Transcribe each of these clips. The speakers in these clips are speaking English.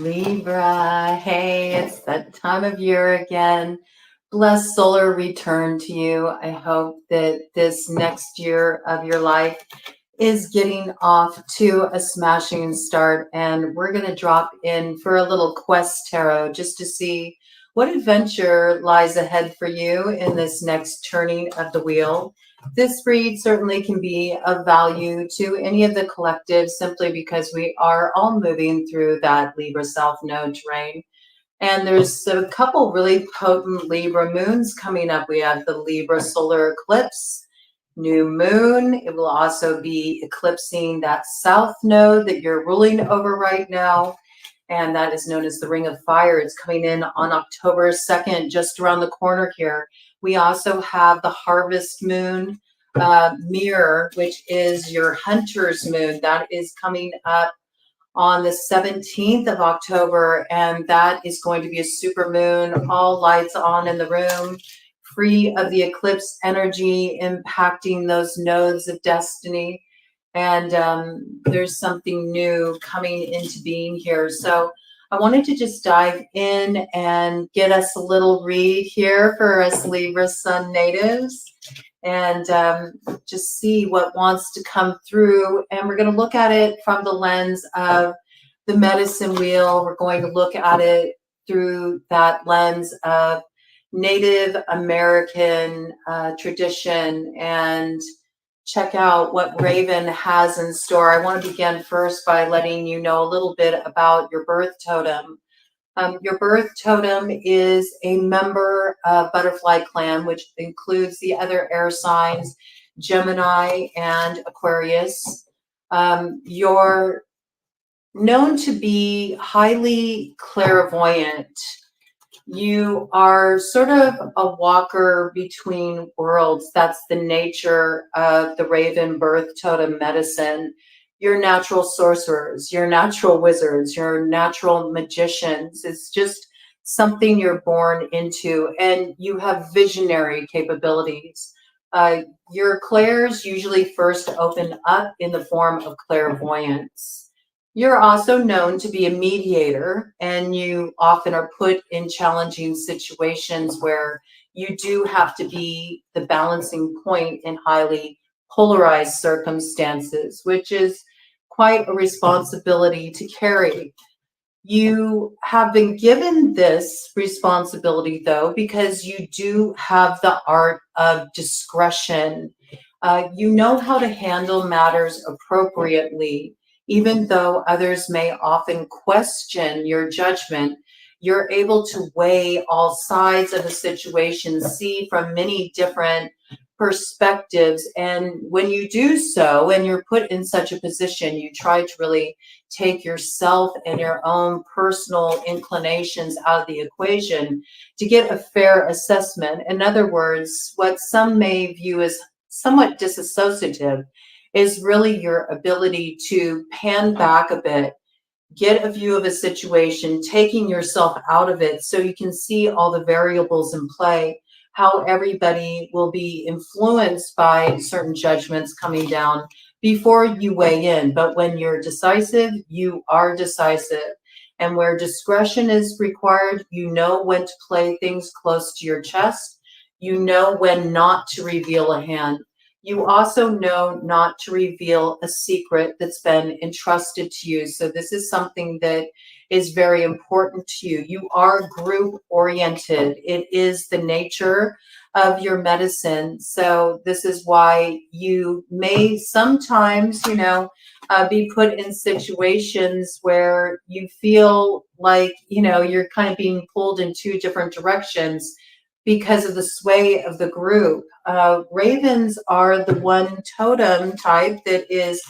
Libra, hey, it's that time of year again. Blessed solar return to you. I hope that this next year of your life is getting off to a smashing start. And we're going to drop in for a little quest tarot just to see what adventure lies ahead for you in this next turning of the wheel. This read certainly can be of value to any of the collectives simply because we are all moving through that Libra South Node terrain. And there's a couple really potent Libra moons coming up. We have the Libra solar eclipse, new moon. It will also be eclipsing that South Node that you're ruling over right now. And that is known as the Ring of Fire. It's coming in on October 2nd, just around the corner here. We also have the Harvest Moon mirror, which is your Hunter's Moon. That is coming up on the 17th of October, and that is going to be a super moon, all lights on in the room, free of the eclipse energy impacting those nodes of destiny. And there's something new coming into being here. So I wanted to just dive in and get us a little read here for us Libra Sun natives and just see what wants to come through. And we're going to look at it from the lens of the medicine wheel. We're going to look at it through that lens of Native American tradition and check out what Raven has in store. I want to begin first by letting you know a little bit about your birth totem. Your birth totem is a member of Butterfly Clan, which includes the other air signs, Gemini and Aquarius. You're known to be highly clairvoyant. You are sort of a walker between worlds. That's the nature of the Raven birth totem medicine. You're natural sorcerers, you're natural wizards, you're natural magicians. It's just something you're born into, and you have visionary capabilities. Your clairs usually first open up in the form of clairvoyance. You're also known to be a mediator, and you often are put in challenging situations where you do have to be the balancing point in highly polarized circumstances, which is quite a responsibility to carry. You have been given this responsibility, though, because you do have the art of discretion. You know how to handle matters appropriately, even though others may often question your judgment. You're able to weigh all sides of a situation, see from many different perspectives. And when you do so, and you're put in such a position, you try to really take yourself and your own personal inclinations out of the equation to get a fair assessment. In other words, what some may view as somewhat disassociative is really your ability to pan back a bit, get a view of a situation, taking yourself out of it so you can see all the variables in play, how everybody will be influenced by certain judgments coming down before you weigh in. But when you're decisive, you are decisive. And where discretion is required, you know when to play things close to your chest. You know when not to reveal a hand. You also know not to reveal a secret that's been entrusted to you. So this is something that is very important to you. You are group oriented. It is the nature of your medicine. So this is why you may sometimes, be put in situations where you feel like, you're kind of being pulled in two different directions because of the sway of the group. Ravens are the one totem type that is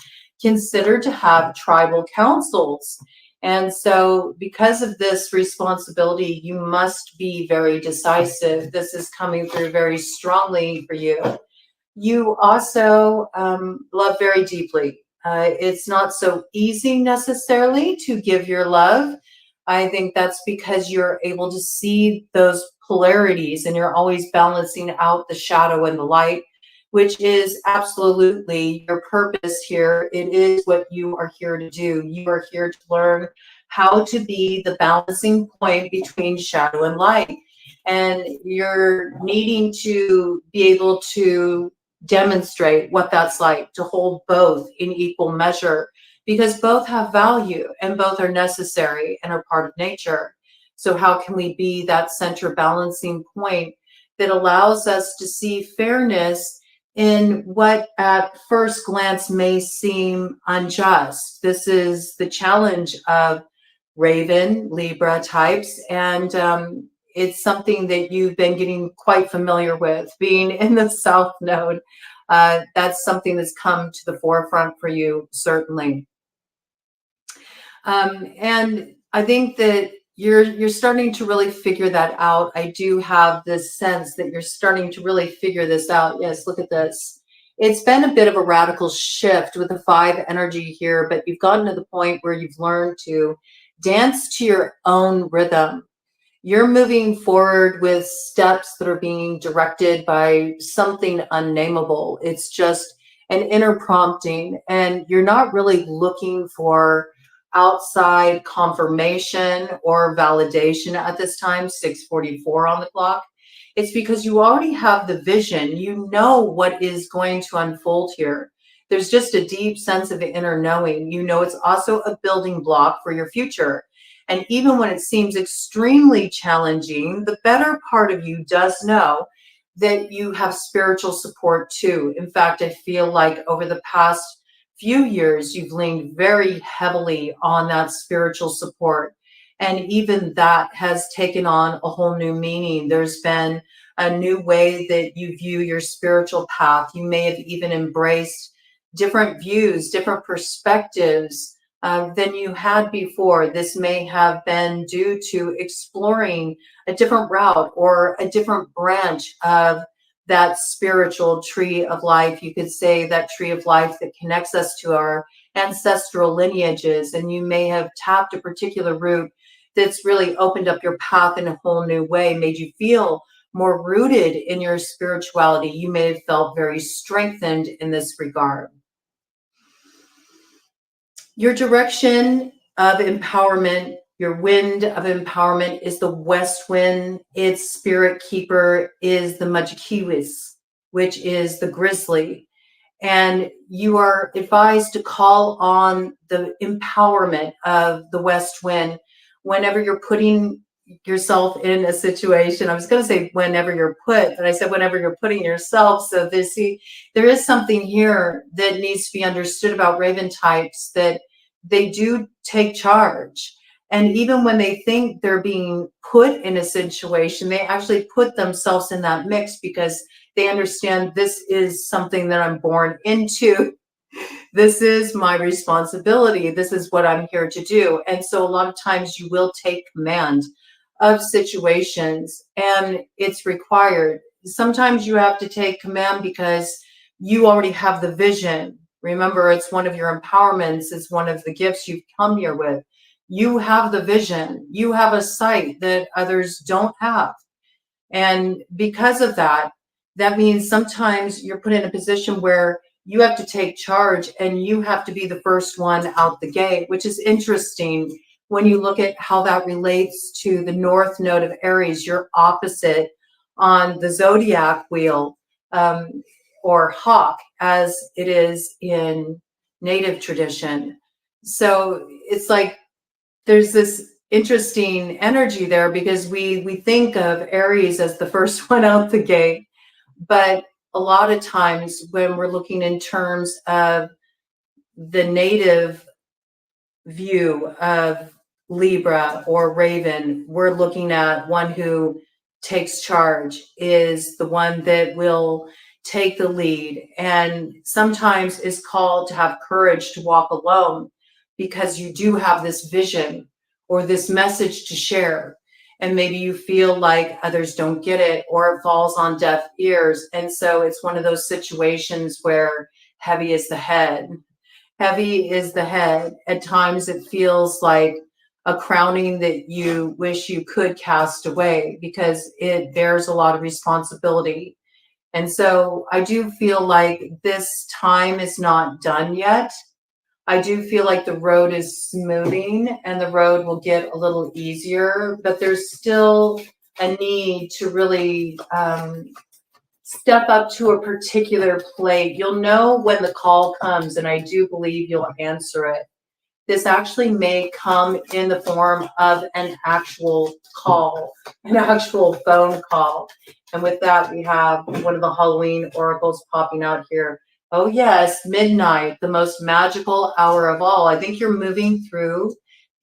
considered to have tribal councils. And so because of this responsibility, you must be very decisive. This is coming through very strongly for you. You also love very deeply. It's not so easy necessarily to give your love. I think that's because you're able to see those polarities and you're always balancing out the shadow and the light, which is absolutely your purpose here. It is what you are here to do. You are here to learn how to be the balancing point between shadow and light. And you're needing to be able to demonstrate what that's like, to hold both in equal measure, because both have value and both are necessary and are part of nature. So how can we be that center balancing point that allows us to see fairness in what at first glance may seem unjust? This is the challenge of Raven, Libra types, and it's something that you've been getting quite familiar with. Being in the South Node, that's something that's come to the forefront for you, certainly. And I think that you're starting to really figure that out. I do have this sense that you're starting to really figure this out. Yes, look at this. It's been a bit of a radical shift with the 5 energy here, but you've gotten to the point where you've learned to dance to your own rhythm. You're moving forward with steps that are being directed by something unnameable. It's just an inner prompting, and you're not really looking for outside confirmation or validation at this time, 6:44 on the clock. It's because you already have the vision. You know what is going to unfold here. There's just a deep sense of inner knowing. You know it's also a building block for your future. And even when it seems extremely challenging, the better part of you does know that you have spiritual support too. In fact, I feel like over the past few years, you've leaned very heavily on that spiritual support. And even that has taken on a whole new meaning. There's been a new way that you view your spiritual path. You may have even embraced different views, different perspectives than you had before. This may have been due to exploring a different route or a different branch of that spiritual tree of life. You could say that tree of life that connects us to our ancestral lineages. And you may have tapped a particular route that's really opened up your path in a whole new way, made you feel more rooted in your spirituality. You may have felt very strengthened in this regard. Your direction of empowerment, your wind of empowerment is the west wind. Its spirit keeper is the Majikiwis, which is the grizzly. And you are advised to call on the empowerment of the west wind whenever you're putting yourself in a situation. I was going to say whenever you're put, but I said whenever you're putting yourself. So there is something here that needs to be understood about Raven types, that they do take charge. And even when they think they're being put in a situation, they actually put themselves in that mix because they understand this is something that I'm born into. This is my responsibility. This is what I'm here to do. And so a lot of times you will take command of situations, and it's required. Sometimes you have to take command because you already have the vision. Remember, it's one of your empowerments. It's one of the gifts you've come here with. You have the vision. You have a sight that others don't have. And because of that, that means sometimes you're put in a position where you have to take charge and you have to be the first one out the gate, which is interesting when you look at how that relates to the North Node of Aries, your opposite on the zodiac wheel, or hawk, as it is in native tradition. So it's like there's this interesting energy there because we think of Aries as the first one out the gate, but a lot of times when we're looking in terms of the native view of Libra or Raven, we're looking at one who takes charge, is the one that will take the lead, and sometimes is called to have courage to walk alone because you do have this vision or this message to share. And maybe you feel like others don't get it or it falls on deaf ears. And so it's one of those situations where heavy is the head. Heavy is the head. At times it feels like a crowning that you wish you could cast away because it bears a lot of responsibility. And so I do feel like this time is not done yet. I do feel like the road is smoothing and the road will get a little easier, but there's still a need to really step up to a particular plate. You'll know when the call comes, and I do believe you'll answer it. This actually may come in the form of an actual call, an actual phone call. And with that, we have one of the Halloween oracles popping out here. Oh yes, midnight, the most magical hour of all. I think you're moving through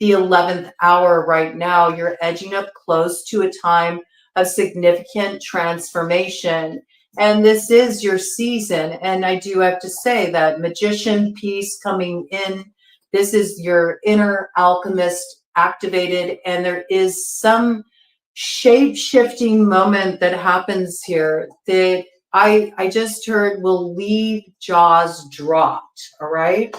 the 11th hour right now. You're edging up close to a time of significant transformation. And this is your season. And I do have to say that magician piece coming in, this is your inner alchemist activated, and there is some shape-shifting moment that happens here that I just heard will leave jaws dropped, all right?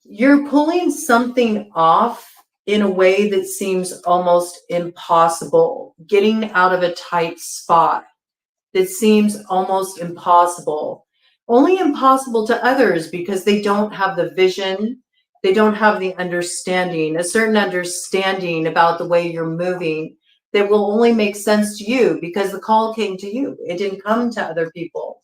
You're pulling something off in a way that seems almost impossible, getting out of a tight spot that seems almost impossible. Only impossible to others because they don't have the vision, they don't have the understanding, a certain understanding about the way you're moving that will only make sense to you because the call came to you. It didn't come to other people.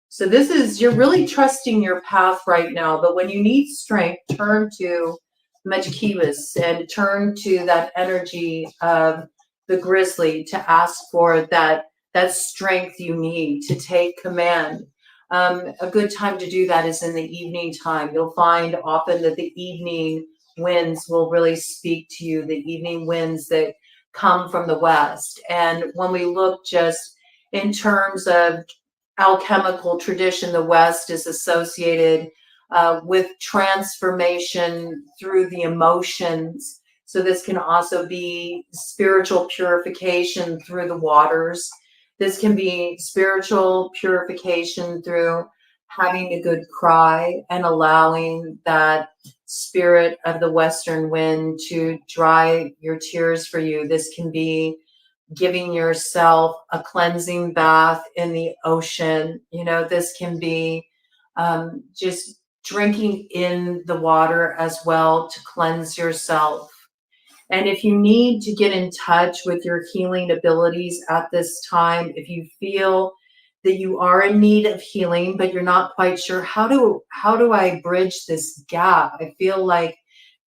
So this is, you're really trusting your path right now, but when you need strength, turn to Machikivas and turn to that energy of the grizzly to ask for that strength you need to take command. A good time to do that is in the evening time. You'll find often that the evening winds will really speak to you, the evening winds that come from the west. And when we look just in terms of alchemical tradition, the West is associated with transformation through the emotions. So this can also be spiritual purification through the waters. This can be spiritual purification through having a good cry and allowing that spirit of the Western wind to dry your tears for you. This can be giving yourself a cleansing bath in the ocean. You know, this can be just drinking in the water as well to cleanse yourself. And if you need to get in touch with your healing abilities at this time, if you feel that you are in need of healing, but you're not quite sure, how do I bridge this gap? I feel like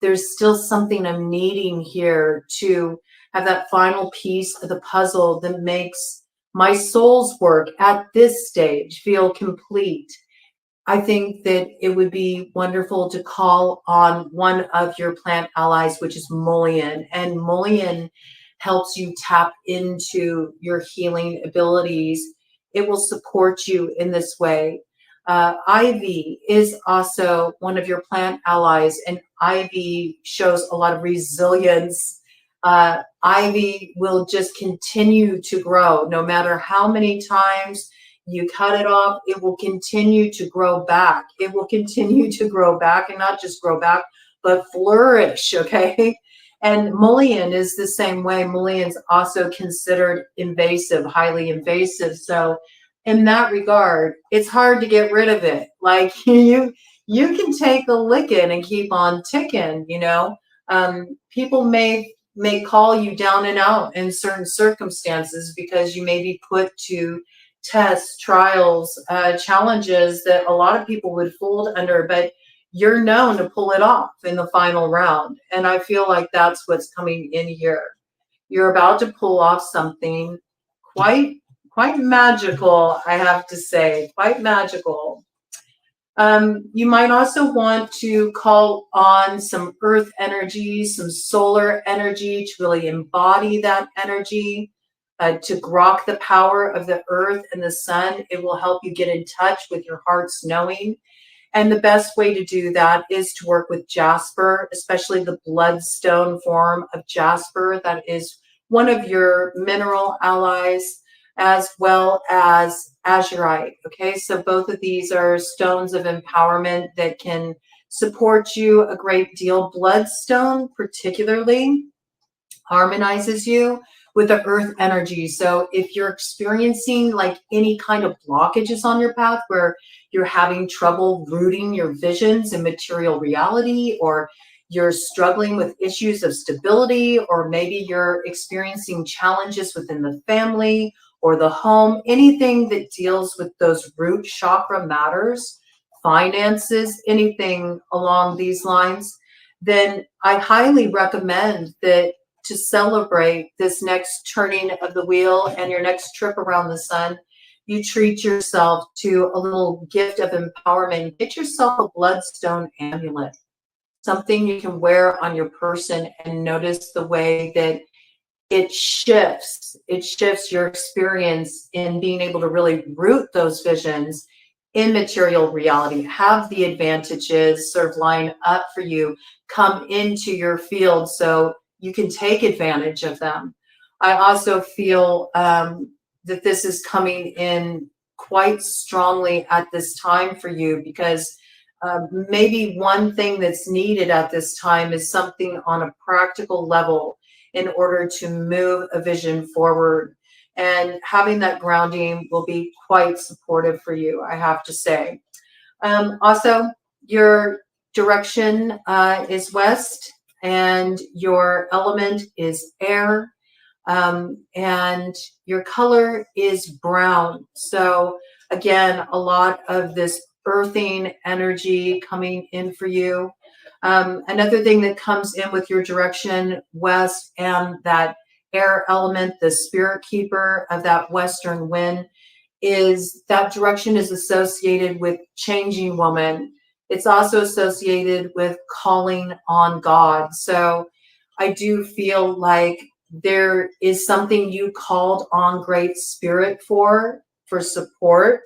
there's still something I'm needing here to have that final piece of the puzzle that makes my soul's work at this stage feel complete. I think that it would be wonderful to call on one of your plant allies, which is mullein. And mullein helps you tap into your healing abilities. It will support you in this way. Ivy is also one of your plant allies, and ivy shows a lot of resilience. Ivy will just continue to grow no matter how many times you cut it off. It will continue to grow back. It will continue to grow back, and not just grow back, but flourish, okay? And mullein is the same way. Mullein's also considered invasive, highly invasive. So in that regard, it's hard to get rid of it. Like you can take a licking and keep on ticking, you know? People may call you down and out in certain circumstances because you may be put to tests, trials, challenges that a lot of people would fold under, but you're known to pull it off in the final round. And I feel like that's what's coming in here. You're about to pull off something quite magical, I have to say, quite magical. You might also want to call on some earth energy, some solar energy to really embody that energy. To grok the power of the earth and the sun. It will help you get in touch with your heart's knowing. And the best way to do that is to work with jasper, especially the bloodstone form of jasper. That is one of your mineral allies, as well as azurite. Okay, so both of these are stones of empowerment that can support you a great deal. Bloodstone particularly harmonizes you with the earth energy. So if you're experiencing like any kind of blockages on your path where you're having trouble rooting your visions in material reality, or you're struggling with issues of stability, or maybe you're experiencing challenges within the family or the home, anything that deals with those root chakra matters, finances, anything along these lines, then I highly recommend that to celebrate this next turning of the wheel and your next trip around the sun, you treat yourself to a little gift of empowerment. Get yourself a bloodstone amulet, something you can wear on your person, and notice the way that it shifts your experience in being able to really root those visions in material reality, have the advantages sort of line up for you, come into your field so you can take advantage of them. I also feel that this is coming in quite strongly at this time for you, because maybe one thing that's needed at this time is something on a practical level in order to move a vision forward. And having that grounding will be quite supportive for you, I have to say. Also, your direction is west, and your element is air, and your color is brown. So again, a lot of this earthing energy coming in for you. Another thing that comes in with your direction west and that air element, the spirit keeper of that western wind, is that direction is associated with changing woman. It's also associated with calling on God. So I do feel like there is something you called on Great Spirit for support.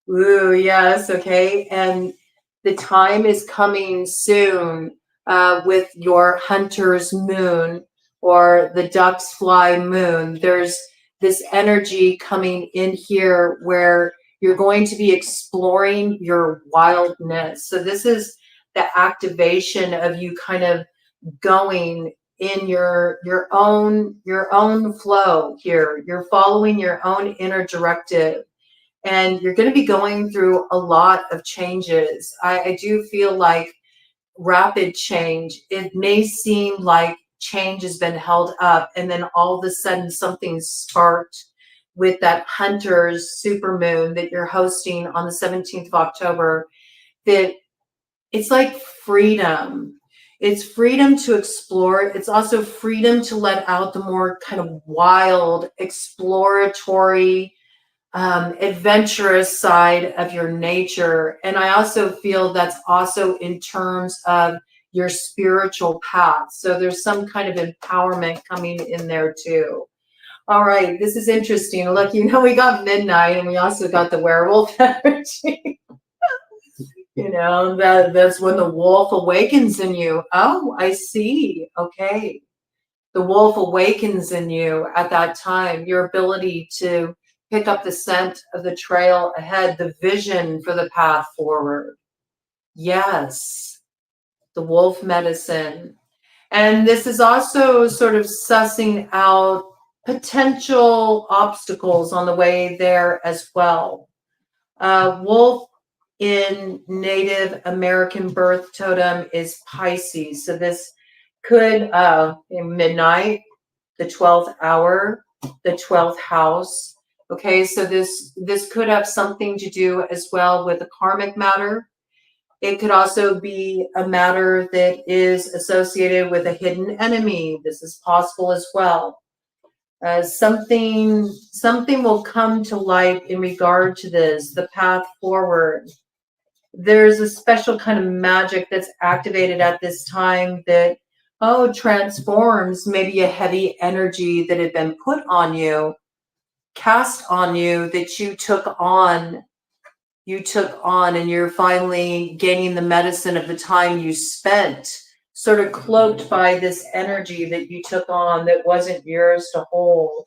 Ooh, yes, okay. And the time is coming soon with your hunter's moon, or the duck's fly moon. There's this energy coming in here where you're going to be exploring your wildness. So this is the activation of you kind of going in your own flow here. You're following your own inner directive, and you're going to be going through a lot of changes. I do feel like rapid change. It may seem like change has been held up, and then all of a sudden something sparked with that hunter's supermoon that you're hosting on the 17th of October, that it's like freedom. It's freedom to explore. It's also freedom to let out the more kind of wild, exploratory, adventurous side of your nature. And I also feel that's also in terms of your spiritual path. So there's some kind of empowerment coming in there too. All right, this is interesting. Look, we got midnight, and we also got the werewolf energy. That's when the wolf awakens in you. Oh, I see. Okay. The wolf awakens in you at that time, your ability to pick up the scent of the trail ahead, the vision for the path forward. Yes, the wolf medicine. And this is also sort of sussing out potential obstacles on the way there as well. Wolf in Native American birth totem is Pisces. So this could, in midnight, the 12th hour, the 12th house. Okay, so this could have something to do as well with a karmic matter. It could also be a matter that is associated with a hidden enemy. This is possible as well. Something will come to light in regard to this, the path forward. There's a special kind of magic that's activated at this time that, transforms maybe a heavy energy that had been put on you, cast on you, that you took on, and you're finally gaining the medicine of the time you spent, sort of cloaked by this energy that you took on that wasn't yours to hold.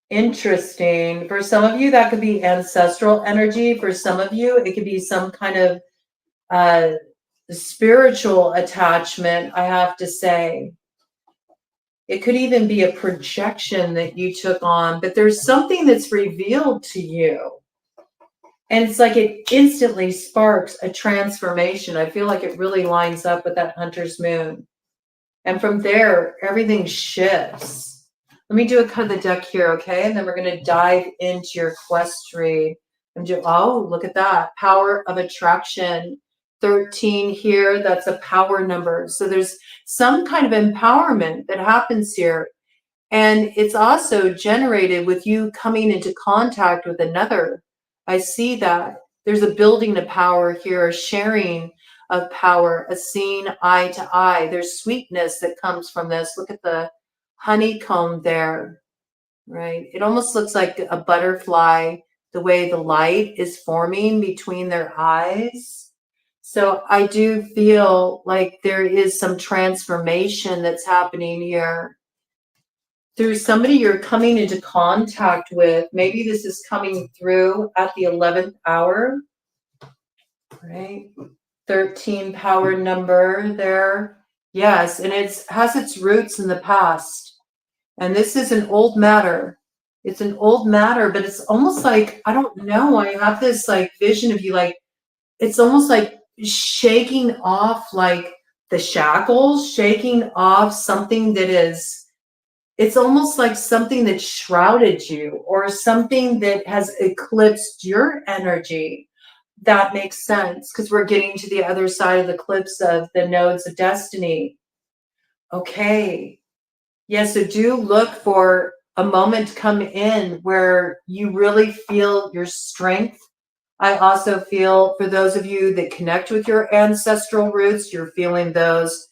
Interesting. For some of you, that could be ancestral energy. For some of you, it could be some kind of spiritual attachment, I have to say. It could even be a projection that you took on, but there's something that's revealed to you. And it's like it instantly sparks a transformation. I feel like it really lines up with that Hunter's Moon. And from there, everything shifts. Let me do a cut of the deck here, okay? And then we're going to dive into your quest read. Oh, look at that. Power of attraction. 13 here, that's a power number. So there's some kind of empowerment that happens here. And it's also generated with you coming into contact with another. I see that. There's a building of power here, a sharing of power, a seeing eye to eye. There's sweetness that comes from this. Look at the honeycomb there, right? It almost looks like a butterfly, the way the light is forming between their eyes. So I do feel like there is some transformation that's happening here through somebody you're coming into contact with. Maybe this is coming through at the 11th hour, right? 13 power number there. Yes, and it has its roots in the past. And this is an old matter. It's an old matter, but it's almost like, I don't know, I have this like vision of you, like, it's almost like shaking off like the shackles, shaking off something that is, it's almost like something that shrouded you or something that has eclipsed your energy. That makes sense because we're getting to the other side of the eclipse of the nodes of destiny. Okay. Yeah, so do look for a moment to come in where you really feel your strength. I also feel for those of you that connect with your ancestral roots, you're feeling those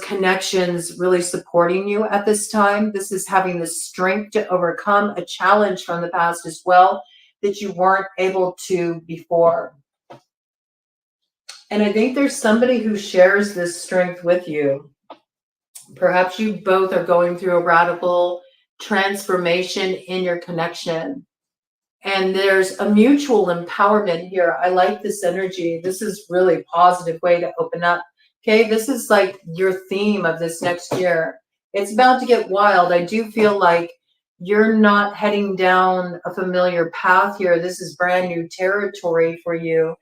connections really supporting you at this time. This is having the strength to overcome a challenge from the past as well that you weren't able to before. And I think there's somebody who shares this strength with you. Perhaps you both are going through a radical transformation in your connection. And there's a mutual empowerment here. I like this energy. This is really a positive way to open up. Okay, this is like your theme of this next year. It's about to get wild. I do feel like you're not heading down a familiar path here. This is brand new territory for you.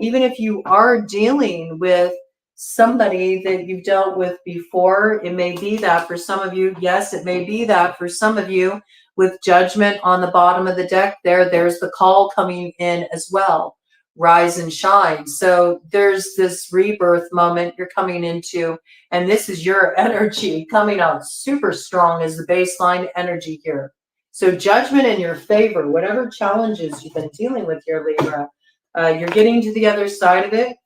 Even if you are dealing with somebody that you've dealt with before, it may be that for some of you. Yes, it may be that for some of you. With judgment on the bottom of the deck there's the call coming in as well. Rise and shine. So there's this rebirth moment you're coming into, and this is your energy coming out super strong as the baseline energy here. So judgment in your favor, whatever challenges you've been dealing with here, Libra, you're getting to the other side of it.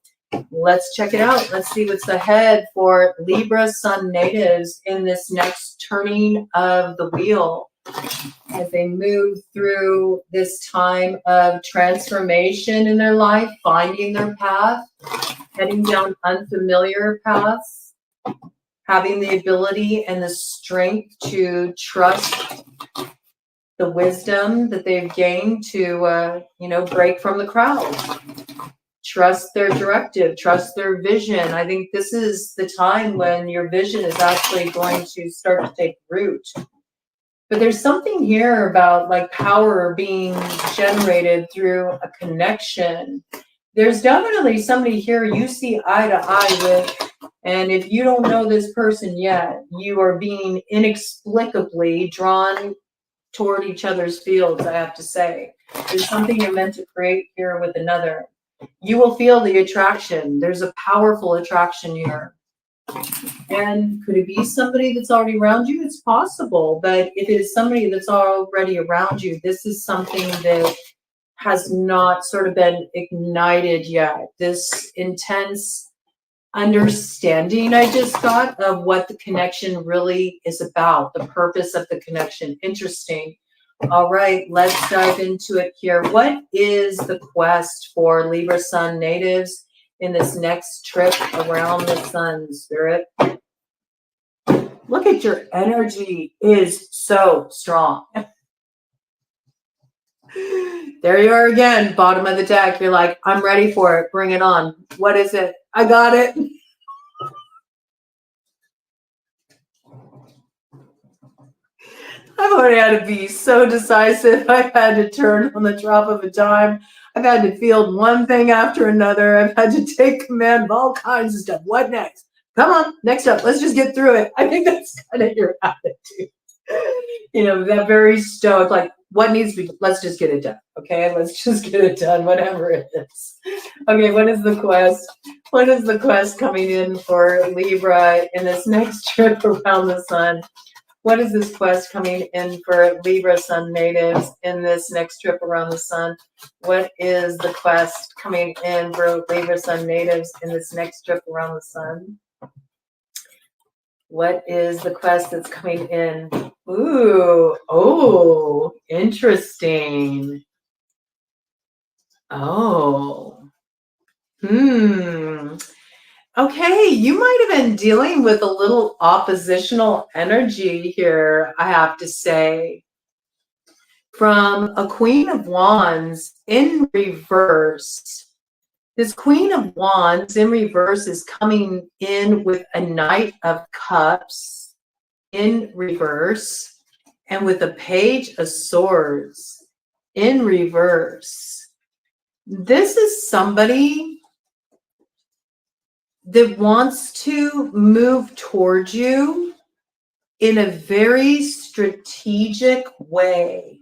Let's check it out. Let's see what's ahead for Libra Sun natives in this next turning of the wheel as they move through this time of transformation in their life, finding their path, heading down unfamiliar paths, having the ability and the strength to trust the wisdom that they've gained to, break from the crowd. Trust their directive, trust their vision. I think this is the time when your vision is actually going to start to take root. But there's something here about like power being generated through a connection. There's definitely somebody here you see eye to eye with. And if you don't know this person yet, you are being inexplicably drawn toward each other's fields, I have to say. There's something you're meant to create here with another. You will feel the attraction. There's a powerful attraction here. And could it be somebody that's already around you? It's possible. But if it is somebody that's already around you, this is something that has not sort of been ignited yet. This intense understanding I just got of what the connection really is about, the purpose of the connection. Interesting. All right, let's dive into it here. What is the quest for Libra Sun natives in this next trip around the sun, Spirit? Look at your energy is so strong. There you are again, bottom of the deck. You're like, I'm ready for it. Bring it on. What is it? I got it. I've already had to be so decisive. I've had to turn on the drop of a dime. I've had to field one thing after another. I've had to take command of all kinds of stuff. What next? Come on, next up. Let's just get through it. I think that's kind of your attitude. You know, that very stoic, like, what needs to be, let's just get it done. Okay, let's just get it done, whatever it is. Okay, what is the quest? What is the quest coming in for Libra in this next trip around the sun? What is this quest coming in for Libra Sun natives in this next trip around the sun? What is the quest coming in for Libra Sun natives in this next trip around the sun? What is the quest that's coming in? Ooh, oh, interesting. Oh, okay, you might have been dealing with a little oppositional energy here, I have to say. From a Queen of Wands in reverse. This Queen of Wands in reverse is coming in with a Knight of Cups in reverse and with a Page of Swords in reverse. This is somebody that wants to move towards you in a very strategic way.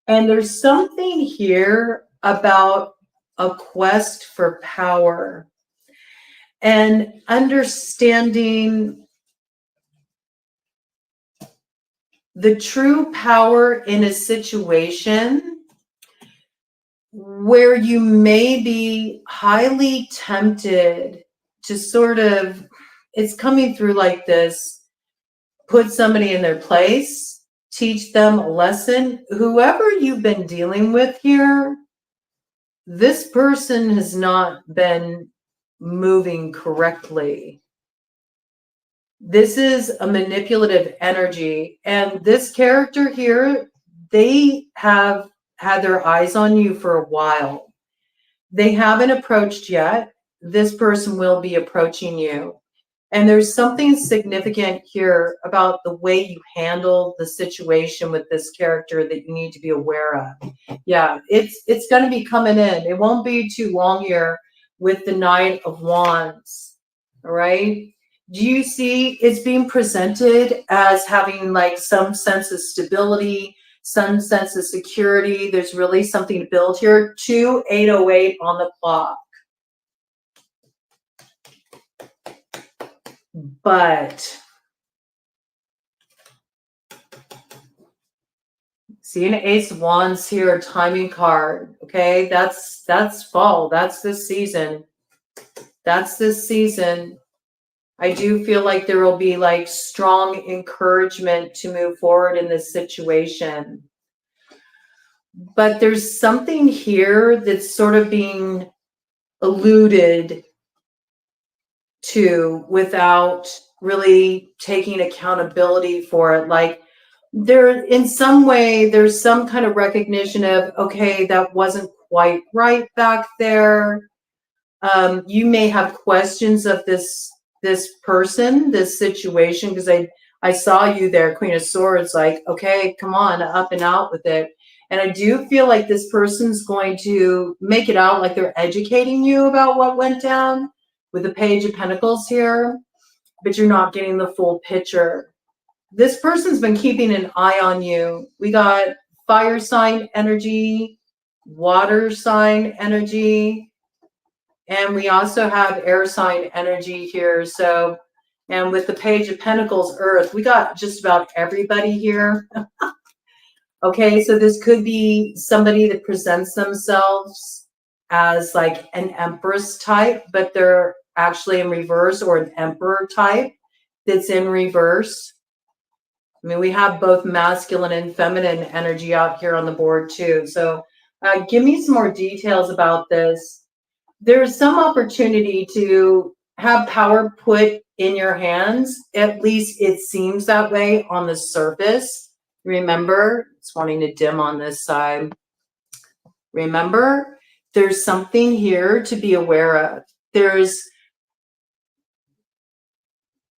And there's something here about a quest for power and understanding the true power in a situation where you may be highly tempted to sort of, it's coming through like this, put somebody in their place, teach them a lesson. Whoever you've been dealing with here, this person has not been moving correctly. This is a manipulative energy. And this character here, they have had their eyes on you for a while. They haven't approached yet. This person will be approaching you. And there's something significant here about the way you handle the situation with this character that you need to be aware of. Yeah, it's going to be coming in. It won't be too long here with the Knight of Wands. All right. Do you see it's being presented as having like some sense of stability, some sense of security? There's really something to build here. 2808 on the clock. But see an Ace of Wands here, timing card. Okay, that's fall. That's this season. That's this season. I do feel like there will be like strong encouragement to move forward in this situation. But there's something here that's sort of being alluded to without really taking accountability for it. Like there, in some way, there's some kind of recognition of, okay, that wasn't quite right back there. You may have questions of this person, this situation, because I saw you there, Queen of Swords, like, okay, come on, up and out with it. And I do feel like this person's going to make it out like they're educating you about what went down with the Page of Pentacles here, but you're not getting the full picture. This person's been keeping an eye on you. We got fire sign energy, water sign energy, and we also have air sign energy here. So, and with the Page of Pentacles, Earth, we got just about everybody here. Okay, so this could be somebody that presents themselves as like an Empress type, but they're actually in reverse, or an Emperor type that's in reverse. I mean, we have both masculine and feminine energy out here on the board too. So give me some more details about this. There's some opportunity to have power put in your hands. At least it seems that way on the surface. Remember, it's wanting to dim on this side. Remember, there's something here to be aware of. there's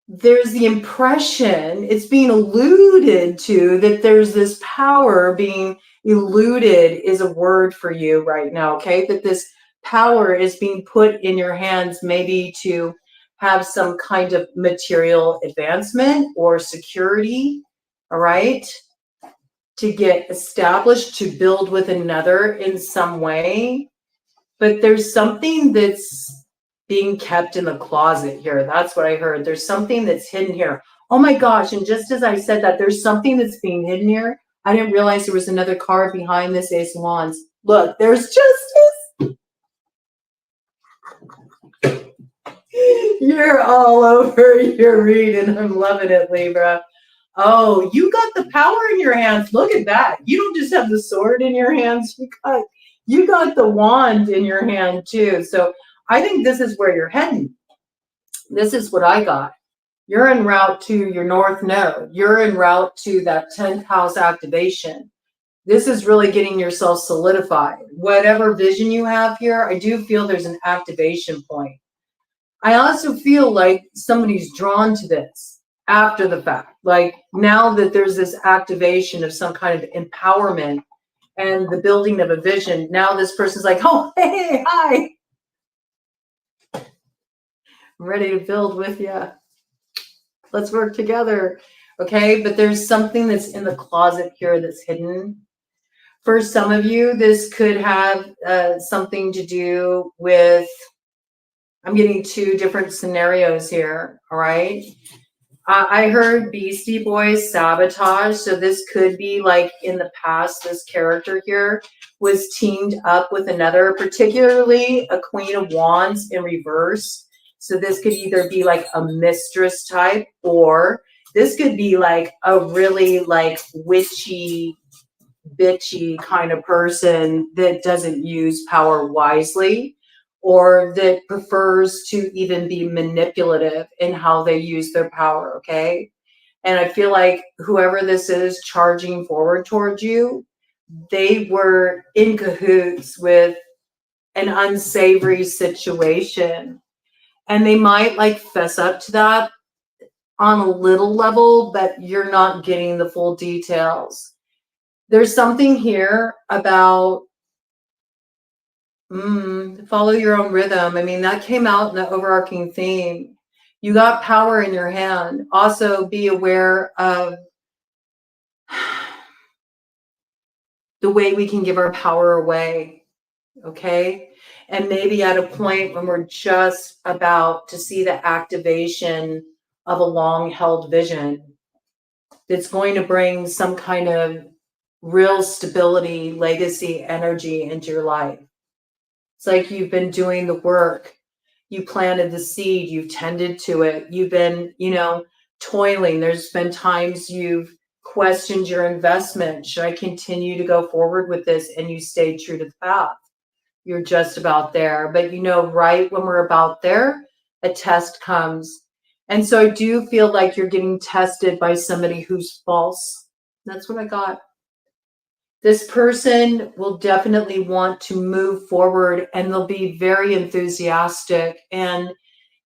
the impression, it's being alluded to, that there's this power being eluded is a word for you right now, okay? That this power is being put in your hands, maybe to have some kind of material advancement or security, all right? To get established, to build with another in some way. But there's something that's being kept in the closet here. That's what I heard. There's something that's hidden here. Oh my gosh. And just as I said that, there's something that's being hidden here. I didn't realize there was another card behind this Ace of Wands. Look, there's justice. You're all over your reading. I'm loving it, Libra. Oh, you got the power in your hands. Look at that. You don't just have the sword in your hands. You got the wand in your hand too. So I think this is where you're heading. This is what I got. You're en route to your North Node. You're en route to that 10th house activation. This is really getting yourself solidified. Whatever vision you have here, I do feel there's an activation point. I also feel like somebody's drawn to this after the fact. Like now that there's this activation of some kind of empowerment and the building of a vision, now this person's like, oh, hey, hi. I'm ready to build with you. Let's work together. Okay, but there's something that's in the closet here that's hidden. For some of you, this could have something to do with, I'm getting two different scenarios here, all right? I heard Beastie Boys sabotage, so this could be like in the past, this character here was teamed up with another, particularly a Queen of Wands in reverse. So this could either be like a mistress type, or this could be like a really like witchy, bitchy kind of person that doesn't use power wisely, or that prefers to even be manipulative in how they use their power, okay? And I feel like whoever this is charging forward towards you, they were in cahoots with an unsavory situation. And they might like fess up to that on a little level, but you're not getting the full details. There's something here about follow your own rhythm. I mean, that came out in the overarching theme. You got power in your hand. Also, be aware of the way we can give our power away, okay? And maybe at a point when we're just about to see the activation of a long-held vision that's going to bring some kind of real stability, legacy, energy into your life. It's like you've been doing the work. You planted the seed, you've tended to it. You've been, toiling. There's been times you've questioned your investment. Should I continue to go forward with this? And you stayed true to the path. You're just about there. But right when we're about there, a test comes. And so I do feel like you're getting tested by somebody who's false. That's what I got. This person will definitely want to move forward, and they'll be very enthusiastic, and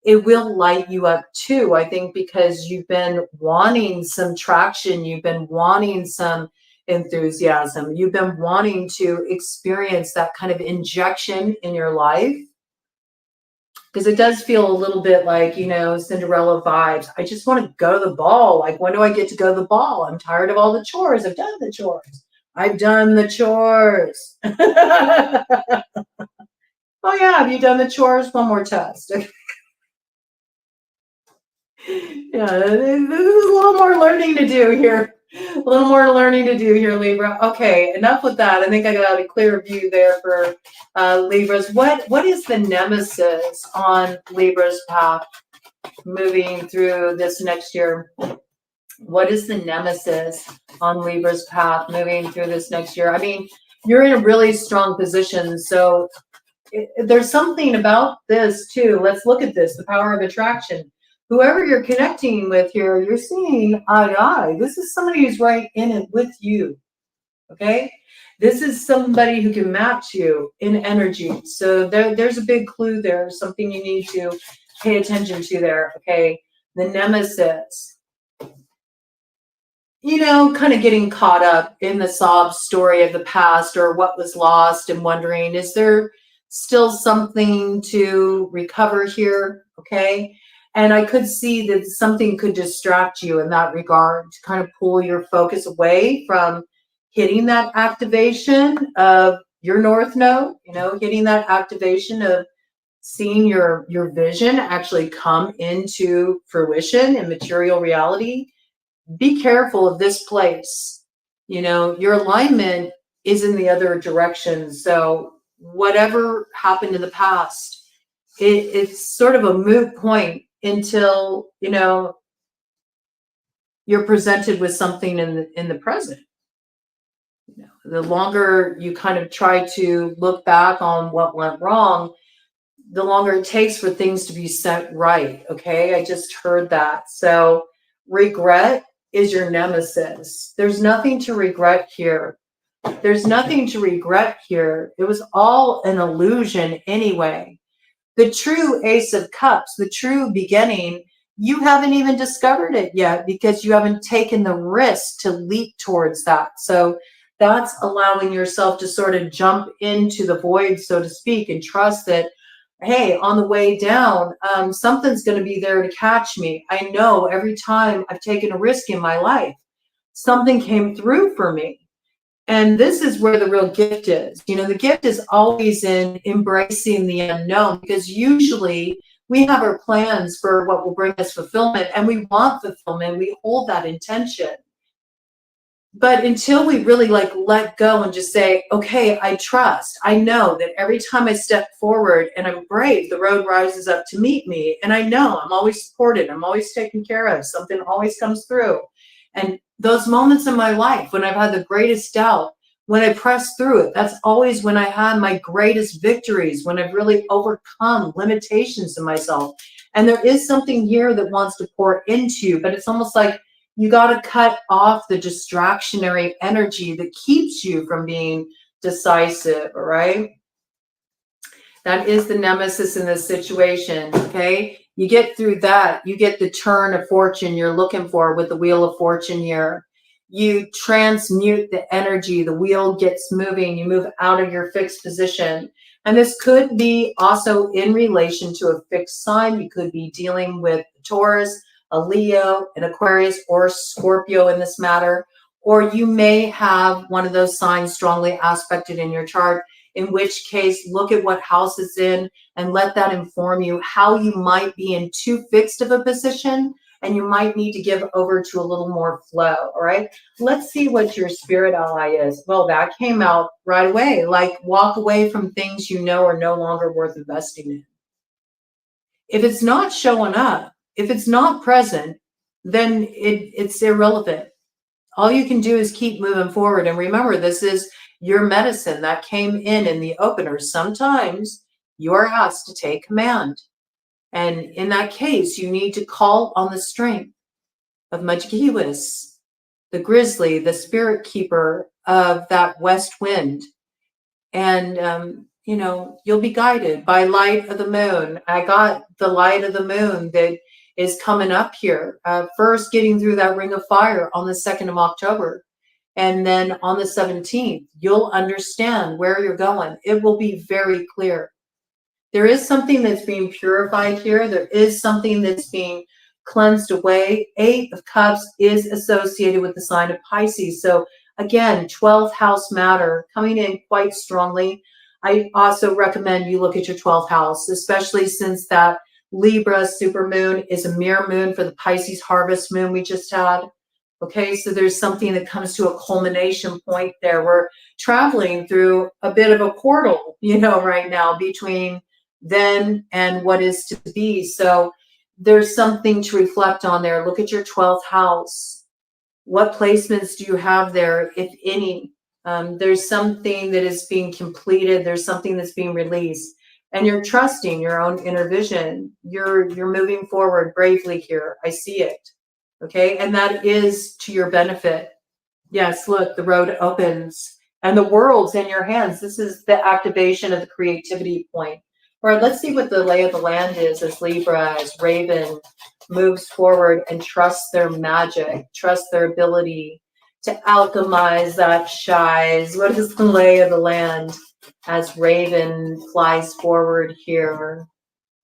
it will light you up too, I think, because you've been wanting some traction. You've been wanting some enthusiasm. You've been wanting to experience that kind of injection in your life, because it does feel a little bit like, Cinderella vibes. I just want to go to the ball. Like, when do I get to go to the ball? I'm tired of all the chores. I've done the chores. I've done the chores. Oh yeah, have you done the chores? One more test. Yeah, there's a little more learning to do here. A little more learning to do here, Libra. Okay, enough with that. I think I got a clear view there for Libras. What is the nemesis on Libra's path moving through this next year? What is the nemesis on Libra's path moving through this next year? I mean, you're in a really strong position. So there's something about this too. Let's look at this, the power of attraction. Whoever you're connecting with here, you're seeing eye to eye. This is somebody who's right in it with you. okay? This is somebody who can match you in energy. So there's a big clue there, something you need to pay attention to there, okay? The nemesis, you know, kind of getting caught up in the sob story of the past or what was lost and wondering, is there still something to recover here, okay? And I could see that something could distract you in that regard to kind of pull your focus away from hitting that activation of your North Node, you know, hitting that activation of seeing your vision actually come into fruition in material reality. Be careful of this place. You know, your alignment is in the other direction. So whatever happened in the past, it's sort of a moot point until, you know, you're presented with something in the present. You know, the longer you kind of try to look back on what went wrong, the longer it takes for things to be set right. Okay, I just heard that. So regret is your nemesis. There's nothing to regret here. There's nothing to regret here. It was all an illusion anyway. The true Ace of Cups, the true beginning, you haven't even discovered it yet because you haven't taken the risk to leap towards that. So that's allowing yourself to sort of jump into the void, so to speak, and trust that, hey, on the way down, something's going to be there to catch me. I know every time I've taken a risk in my life, something came through for me. And this is where the real gift is. You know, the gift is always in embracing the unknown, because usually we have our plans for what will bring us fulfillment, and we want fulfillment. We hold that intention. But until we really like let go and just say, okay, I trust, I know that every time I step forward and I'm brave, the road rises up to meet me. And I know I'm always supported, I'm always taken care of, something always comes through. And those moments in my life when I've had the greatest doubt, when I press through it, that's always when I had my greatest victories, when I've really overcome limitations in myself. And there is something here that wants to pour into you, but it's almost like you got to cut off the distractionary energy that keeps you from being decisive, all right? That is the nemesis in this situation, okay? You get through that, you get the turn of fortune you're looking for with the Wheel of Fortune here. You transmute the energy, the wheel gets moving, you move out of your fixed position. And this could be also in relation to a fixed sign. You could be dealing with Taurus, a Leo, an Aquarius, or Scorpio in this matter. Or you may have one of those signs strongly aspected in your chart, in which case look at what house it's in and let that inform you how you might be in too fixed of a position, and you might need to give over to a little more flow, all right? Let's see what your spirit ally is. Well, that came out right away, like walk away from things you know are no longer worth investing in. If it's not showing up, if it's not present, then it's irrelevant. All you can do is keep moving forward. And remember, this is your medicine that came in the opener. Sometimes you are asked to take command. And in that case, you need to call on the strength of Mudgiwis, the grizzly, the spirit keeper of that west wind. And, you know, you'll be guided by light of the moon. I got the light of the moon that is coming up here. First, getting through that ring of fire on the 2nd of October. And then on the 17th, you'll understand where you're going. It will be very clear. There is something that's being purified here. There is something that's being cleansed away. 8 of Cups is associated with the sign of Pisces. So again, 12th house matter coming in quite strongly. I also recommend you look at your 12th house, especially since that Libra supermoon is a mirror moon for the Pisces harvest moon we just had. Okay, so there's something that comes to a culmination point there. We're traveling through a bit of a portal, you know, right now between then and what is to be. So there's something to reflect on there. Look at your 12th house. What placements do you have there, if any? There's something that is being completed. There's something that's being released. And you're trusting your own inner vision. You're moving forward bravely here. I see it. Okay, and that is to your benefit. Yes, look, the road opens and the world's in your hands. This is the activation of the creativity point. All right, let's see what the lay of the land is as Libra, as Raven moves forward and trusts their magic, trusts their ability to alchemize that shies. What is the lay of the land as Raven flies forward here?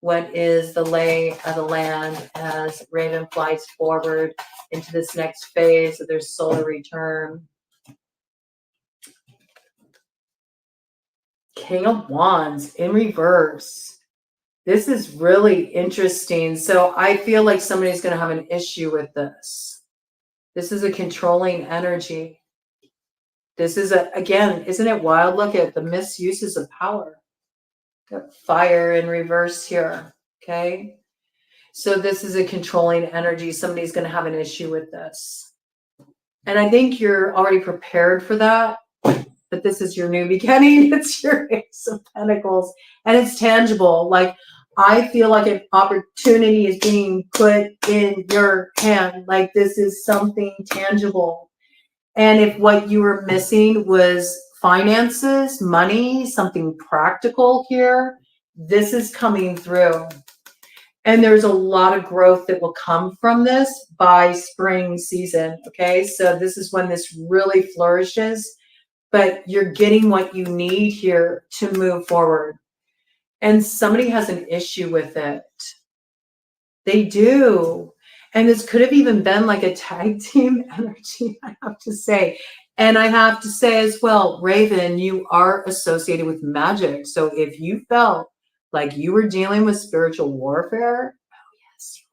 What is the lay of the land as Raven flies forward into this next phase of their solar return? King of Wands in reverse. This is really interesting. So I feel like somebody's going to have an issue with this. This is a controlling energy. This is again, isn't it wild? Look at the misuses of power. Got fire in reverse here. Okay. So this is a controlling energy. Somebody's going to have an issue with this. And I think you're already prepared for that. But this is your new beginning. It's your Ace of Pentacles. And it's tangible. Like, I feel like an opportunity is being put in your hand. Like, this is something tangible. And if what you were missing was finances, money, something practical here, this is coming through. And there's a lot of growth that will come from this by spring season. Okay, so this is when this really flourishes, but you're getting what you need here to move forward. And somebody has an issue with it. They do. And this could have even been like a tag team energy, I have to say. And I have to say as well, Raven, you are associated with magic. So if you felt like you were dealing with spiritual warfare, oh yes, you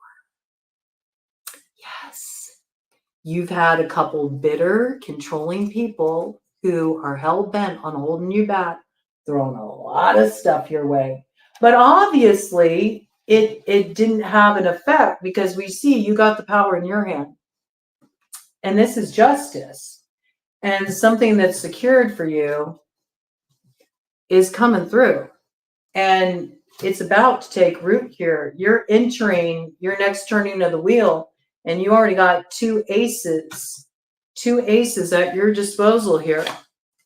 were. Yes. You've had a couple bitter, controlling people who are hell-bent on holding you back, throwing a lot of stuff your way. But obviously, it didn't have an effect because we see you got the power in your hand. And this is justice. And something that's secured for you is coming through. And it's about to take root here. You're entering your next turning of the wheel, and you already got two aces at your disposal here.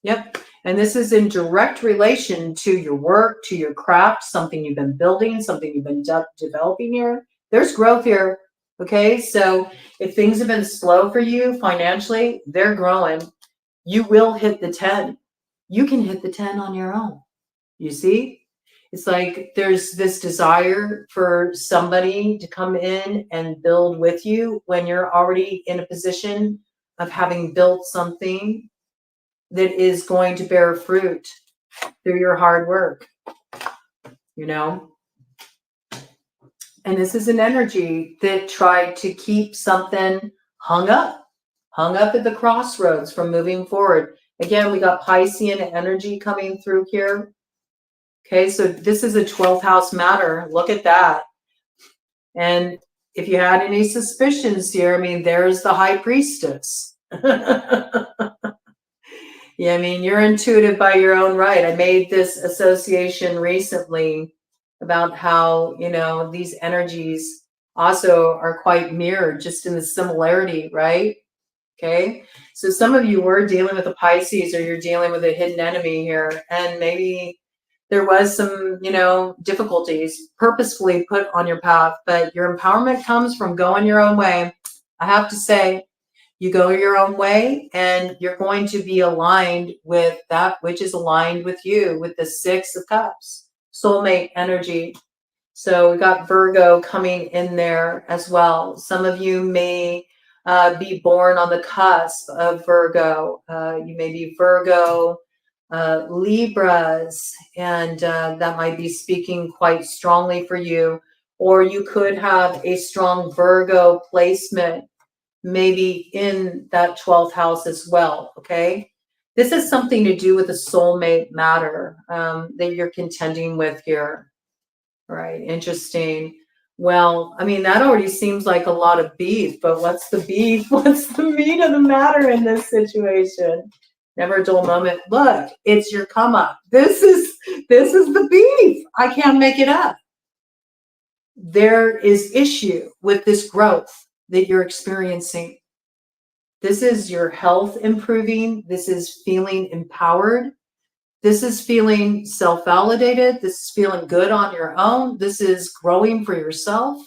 Yep. And this is in direct relation to your work, to your craft, something you've been building, something you've been developing here. There's growth here. Okay. So if things have been slow for you financially, they're growing. You will hit the 10. You can hit the 10 on your own. You see? It's like there's this desire for somebody to come in and build with you when you're already in a position of having built something that is going to bear fruit through your hard work, you know? And this is an energy that tried to keep something hung up at the crossroads from moving forward. Again, we got Piscean energy coming through here. Okay, so this is a 12th house matter. Look at that. And if you had any suspicions here, I mean, there's the high priestess. Yeah, I mean, you're intuitive by your own right. I made this association recently about how, you know, these energies also are quite mirrored just in the similarity, right? Okay, so some of you were dealing with a Pisces, or you're dealing with a hidden enemy here, and maybe there was some, you know, difficulties purposefully put on your path, but your empowerment comes from going your own way. I have to say, you go your own way and you're going to be aligned with that which is aligned with you, with the 6 of Cups, soulmate energy. So we got Virgo coming in there as well. Some of you may be born on the cusp of Virgo. You may be Virgo, Libras, and that might be speaking quite strongly for you. Or you could have a strong Virgo placement, maybe in that 12th house as well, okay? This is something to do with a soulmate matter that you're contending with here. Right, interesting. Well, I mean, that already seems like a lot of beef, but what's the beef? What's the meat of the matter in this situation? Never a dull moment. Look, it's your come up. This is the beef. I can't make it up. There is issue with this growth that you're experiencing. This is your health improving. This is feeling empowered. This is feeling self-validated. This is feeling good on your own. This is growing for yourself.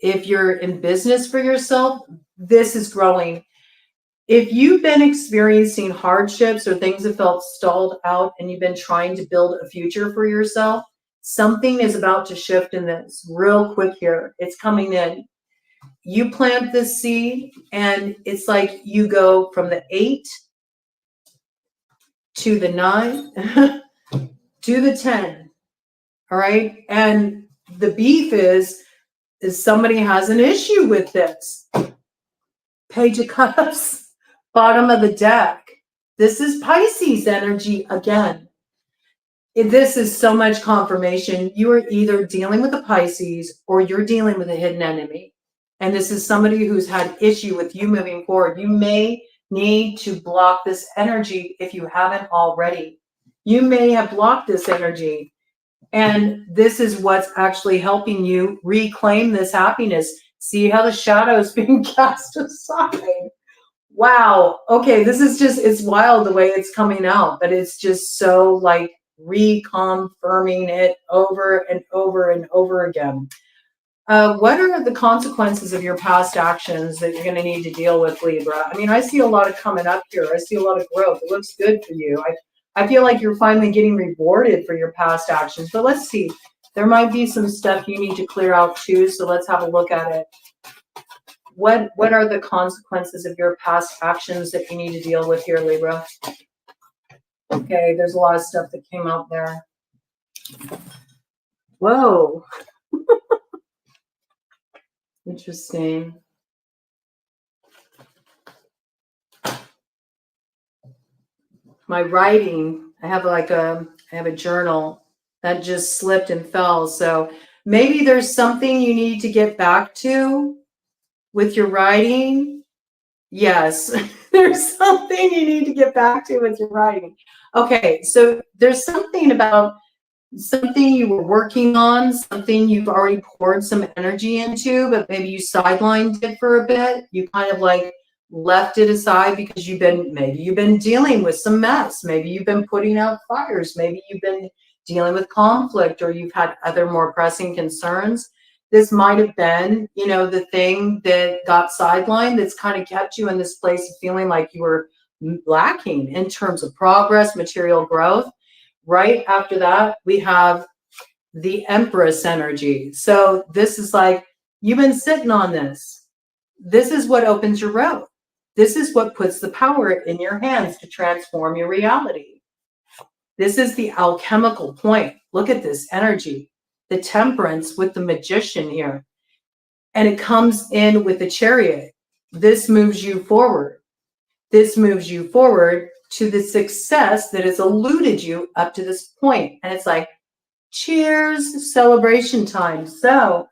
If you're in business for yourself, this is growing. If you've been experiencing hardships or things have felt stalled out and you've been trying to build a future for yourself, something is about to shift in this real quick here. It's coming in. You plant this seed and it's like you go from the 8 to the 9 to the 10. All right. And the beef is somebody has an issue with this. Page of Cups, bottom of the deck. This is Pisces energy again. This is so much confirmation. You are either dealing with a Pisces or you're dealing with a hidden enemy. And this is somebody who's had issue with you moving forward. You may need to block this energy if you haven't already. You may have blocked this energy. And this is what's actually helping you reclaim this happiness. See how the shadow is being cast aside. Wow. Okay, this is just, it's wild the way it's coming out, but it's just so like reconfirming it over and over and over again. What are the consequences of your past actions that you're going to need to deal with, Libra? I mean, I see a lot of coming up here. I see a lot of growth. It looks good for you. I feel like you're finally getting rewarded for your past actions. But let's see. There might be some stuff you need to clear out too. So let's have a look at it. What are the consequences of your past actions that you need to deal with here, Libra? Okay, there's a lot of stuff that came out there. Whoa. Interesting. My writing, I have a journal that just slipped and fell. So maybe there's something you need to get back to with your writing. Yes, there's something you need to get back to with your writing. Okay, so there's something about something you were working on, something you've already poured some energy into, but maybe you sidelined it for a bit. You kind of like left it aside because maybe you've been dealing with some mess. Maybe you've been putting out fires. Maybe you've been dealing with conflict, or you've had other more pressing concerns. This might have been, the thing that got sidelined that's kind of kept you in this place of feeling like you were lacking in terms of progress, material growth. Right after that, we have the Empress energy. So this is like, you've been sitting on this. This is what opens your road. This is what puts the power in your hands to transform your reality. This is the alchemical point. Look at this energy, the Temperance with the Magician here. And it comes in with the Chariot. This moves you forward. This moves you forward to the success that has eluded you up to this point. And it's like, cheers, celebration time. So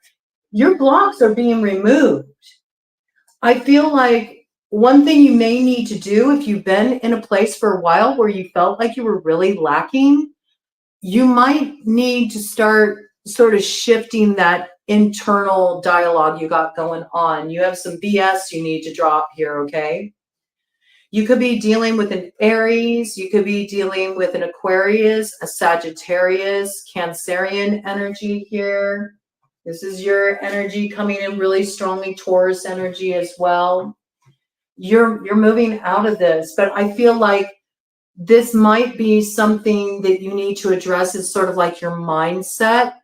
your blocks are being removed. I feel like one thing you may need to do, if you've been in a place for a while where you felt like you were really lacking, you might need to start sort of shifting that internal dialogue you got going on. You have some BS you need to drop here, okay? You could be dealing with an Aries, you could be dealing with an Aquarius, a Sagittarius, Cancerian energy here. This is your energy coming in really strongly, Taurus energy as well. You're moving out of this, but I feel like this might be something that you need to address. Is sort of like your mindset.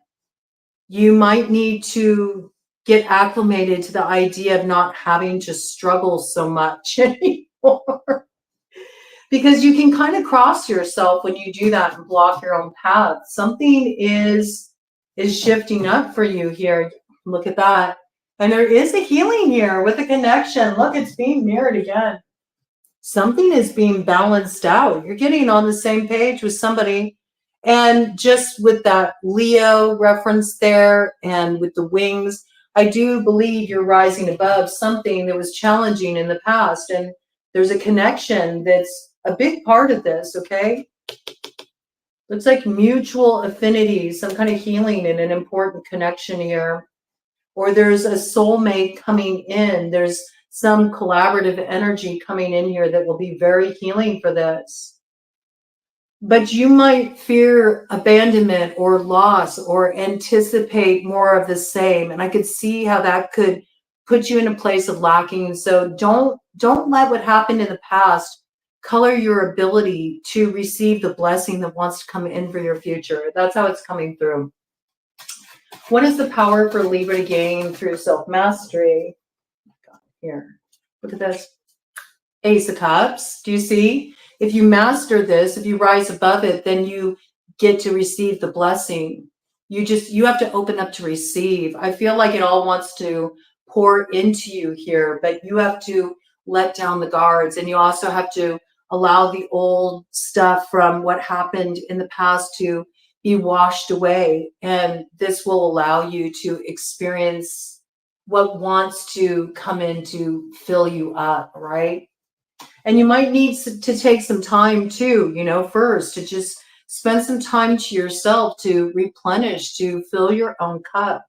You might need to get acclimated to the idea of not having to struggle so much anymore. Because you can kind of cross yourself when you do that and block your own path. Something is shifting up for you here. Look at that. And there is a healing here with a connection. Look, it's being mirrored again. Something is being balanced out. You're getting on the same page with somebody. And just with that Leo reference there and with the wings, I do believe you're rising above something that was challenging in the past. And there's a connection that's a big part of this, okay? Looks like mutual affinity, some kind of healing and an important connection here. Or there's a soulmate coming in. There's some collaborative energy coming in here that will be very healing for this. But you might fear abandonment or loss or anticipate more of the same. And I could see how that could put you in a place of lacking. So don't let what happened in the past color your ability to receive the blessing that wants to come in for your future. That's how it's coming through. What is the power for Libra to gain through self-mastery? Here, look at this. Ace of Cups. Do you see? If you master this, if you rise above it, then you get to receive the blessing. You have to open up to receive. I feel like it all wants to pour into you here, but you have to let down the guards, and you also have to allow the old stuff from what happened in the past to be washed away. And this will allow you to experience what wants to come in to fill you up, right? And you might need to take some time too, you know, first to just spend some time to yourself to replenish, to fill your own cup.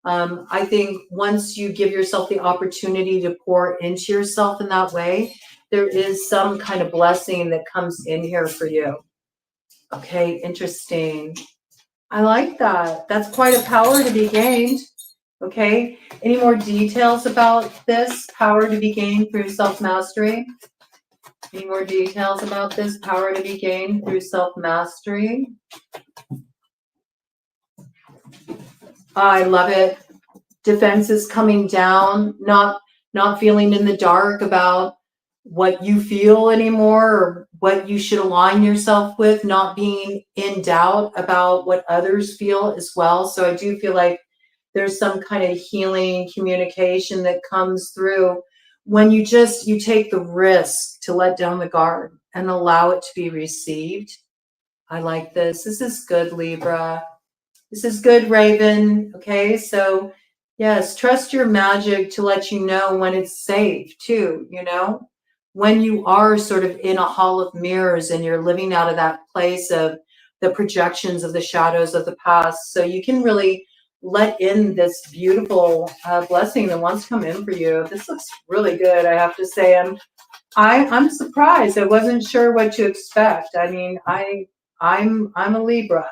I think once you give yourself the opportunity to pour into yourself in that way, there is some kind of blessing that comes in here for you. Okay, interesting. I like that. That's quite a power to be gained. Okay, any more details about this power to be gained through self-mastery? Any more details about this power to be gained through self-mastery? I love it. Defenses coming down, not feeling in the dark about what you feel anymore or what you should align yourself with, not being in doubt about what others feel as well. So I do feel like there's some kind of healing communication that comes through when you take the risk to let down the guard and allow it to be received. I like this. This is good, Libra. This is good, Raven. Okay, so yes, trust your magic to let you know when it's safe too, you know, when you are sort of in a hall of mirrors and you're living out of that place of the projections of the shadows of the past. So you can really let in this beautiful blessing that wants to come in for you. This looks really good, I have to say. I'm surprised. I wasn't sure what to expect. I mean, I'm a Libra.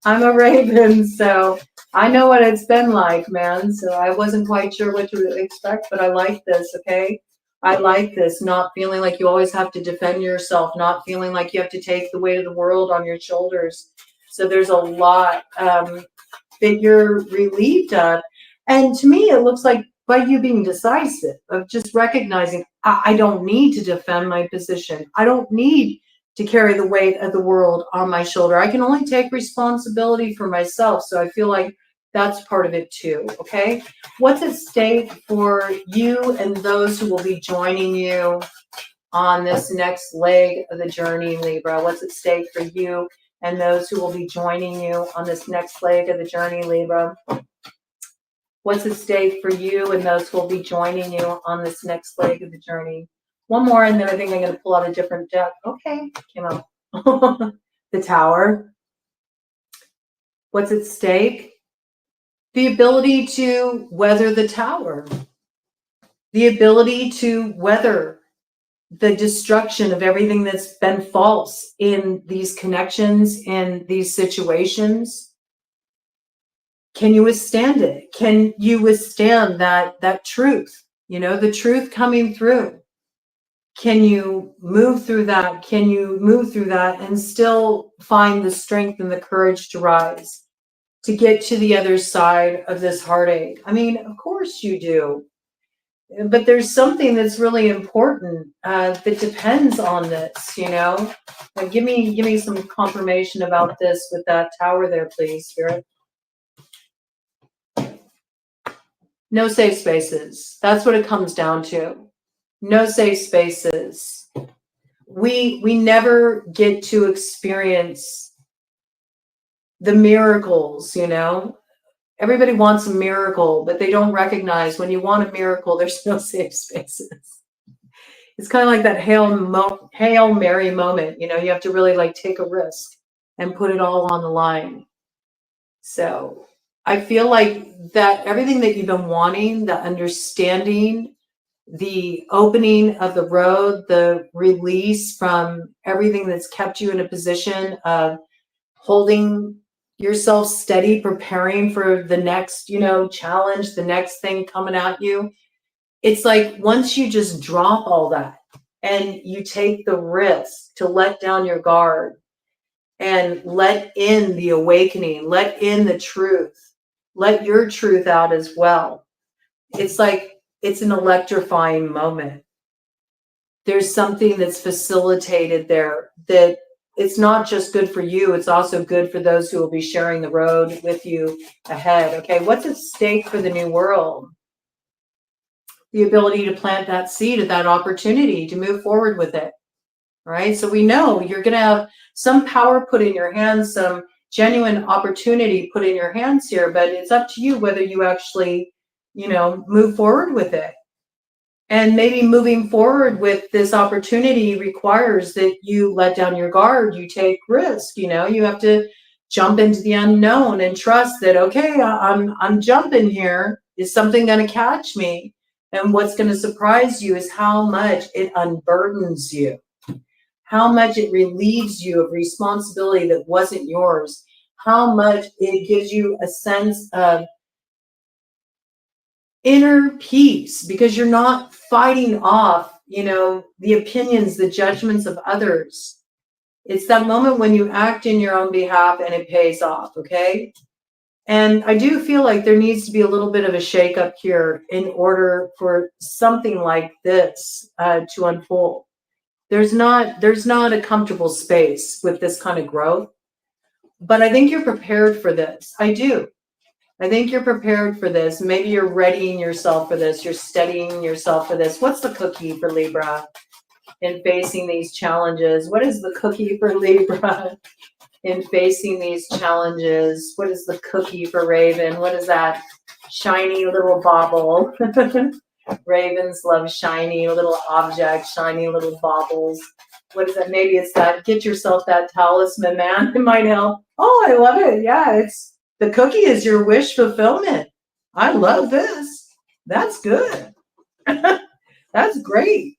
I'm a Raven, so I know what it's been like, man. So I wasn't quite sure what to expect, but I like this, okay? I like this, not feeling like you always have to defend yourself, not feeling like you have to take the weight of the world on your shoulders. So there's a lot that you're relieved of. And to me, it looks like by you being decisive, of just recognizing, I don't need to defend my position. I don't need to carry the weight of the world on my shoulder. I can only take responsibility for myself. So I feel like that's part of it too, okay? What's at stake for you and those who will be joining you on this next leg of the journey, Libra? What's at stake for you and those who will be joining you on this next leg of the journey, Libra? What's at stake for you and those who will be joining you on this next leg of the journey? One more, and then I think I'm going to pull out a different deck. Okay, came out. The Tower. What's at stake? The ability to weather the tower. The ability to weather the destruction of everything that's been false in these connections, in these situations. Can you withstand it? Can you withstand that truth? You know, the truth coming through. Can you move through that? Can you move through that and still find the strength and the courage to rise, to get to the other side of this heartache? I mean, of course you do. But there's something that's really important that depends on this, you know? Like, give me some confirmation about this with that tower there, please, Spirit. No safe spaces. That's what it comes down to. No safe spaces. We never get to experience the miracles, you know? Everybody wants a miracle, but they don't recognize when you want a miracle, there's no safe spaces. It's kind of like that Hail Mary moment, you know, you have to really like take a risk and put it all on the line. So I feel like that everything that you've been wanting, the understanding, the opening of the road, the release from everything that's kept you in a position of holding yourself steady, preparing for the next, challenge, the next thing coming at you. It's like once you just drop all that and you take the risk to let down your guard and let in the awakening, let in the truth, let your truth out as well. It's like it's an electrifying moment. There's something that's facilitated there that it's not just good for you, it's also good for those who will be sharing the road with you ahead. Okay, what's at stake for the new world? The ability to plant that seed of that opportunity to move forward with it, right? So we know you're going to have some power put in your hands, some genuine opportunity put in your hands here, but it's up to you whether you actually, move forward with it. And maybe moving forward with this opportunity requires that you let down your guard, you take risk, you have to jump into the unknown and trust that, okay, I'm jumping here. Is something going to catch me? And what's going to surprise you is how much it unburdens you, how much it relieves you of responsibility that wasn't yours, how much it gives you a sense of inner peace because you're not fighting off, the opinions, the judgments of others. It's that moment when you act in your own behalf and it pays off, okay? And I do feel like there needs to be a little bit of a shakeup here in order for something like this to unfold. There's not a comfortable space with this kind of growth, but I think you're prepared for this. I do. I think you're prepared for this. Maybe you're readying yourself for this. You're studying yourself for this. What's the cookie for Libra in facing these challenges? What is the cookie for Libra in facing these challenges? What is the cookie for Raven? What is that shiny little bauble? Ravens love shiny little objects, shiny little baubles. What is that? Maybe it's that, get yourself that talisman, man. It might help. Oh, I love it. Yeah, the cookie is your wish fulfillment. I love this. That's good. That's great.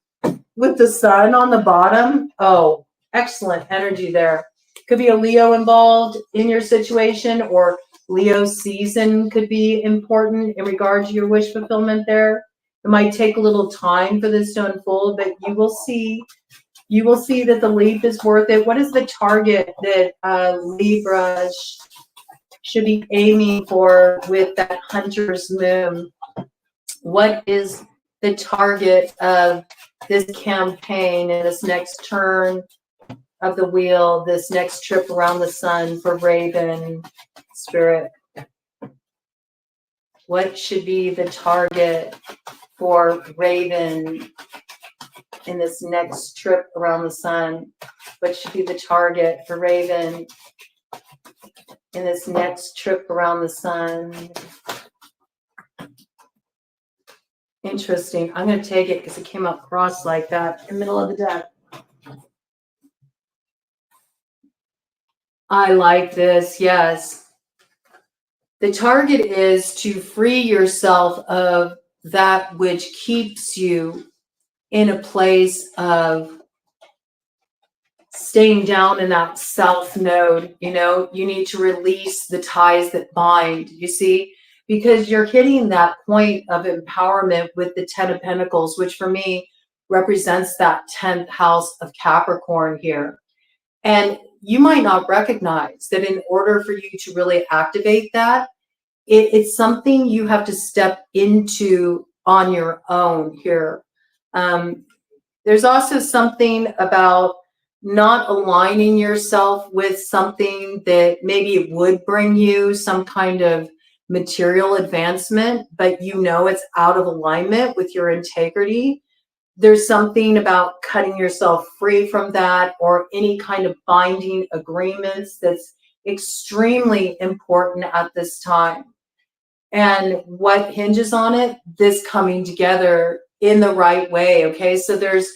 With the sun on the bottom. Oh, excellent energy there. Could be a Leo involved in your situation, or Leo season could be important in regards to your wish fulfillment there. It might take a little time for this to unfold, but you will see that the leap is worth it. What is the target that Libra should be aiming for with that hunter's moon? What is the target of this campaign and this next turn of the wheel, this next trip around the sun for Raven Spirit? What should be the target for Raven in this next trip around the sun? What should be the target for Raven in this next trip around the sun? Interesting. I'm going to take it because it came up cross like that in the middle of the deck. I like this. Yes. The target is to free yourself of that which keeps you in a place of staying down in that south node. You need to release the ties that bind, you see, because you're hitting that point of empowerment with the 10 of Pentacles, which for me represents that 10th house of Capricorn here. And you might not recognize that in order for you to really activate that, it's something you have to step into on your own here. There's also something about not aligning yourself with something that maybe it would bring you some kind of material advancement, but it's out of alignment with your integrity. There's something about cutting yourself free from that, or any kind of binding agreements that's extremely important at this time. And what hinges on it? This coming together in the right way, okay? So there's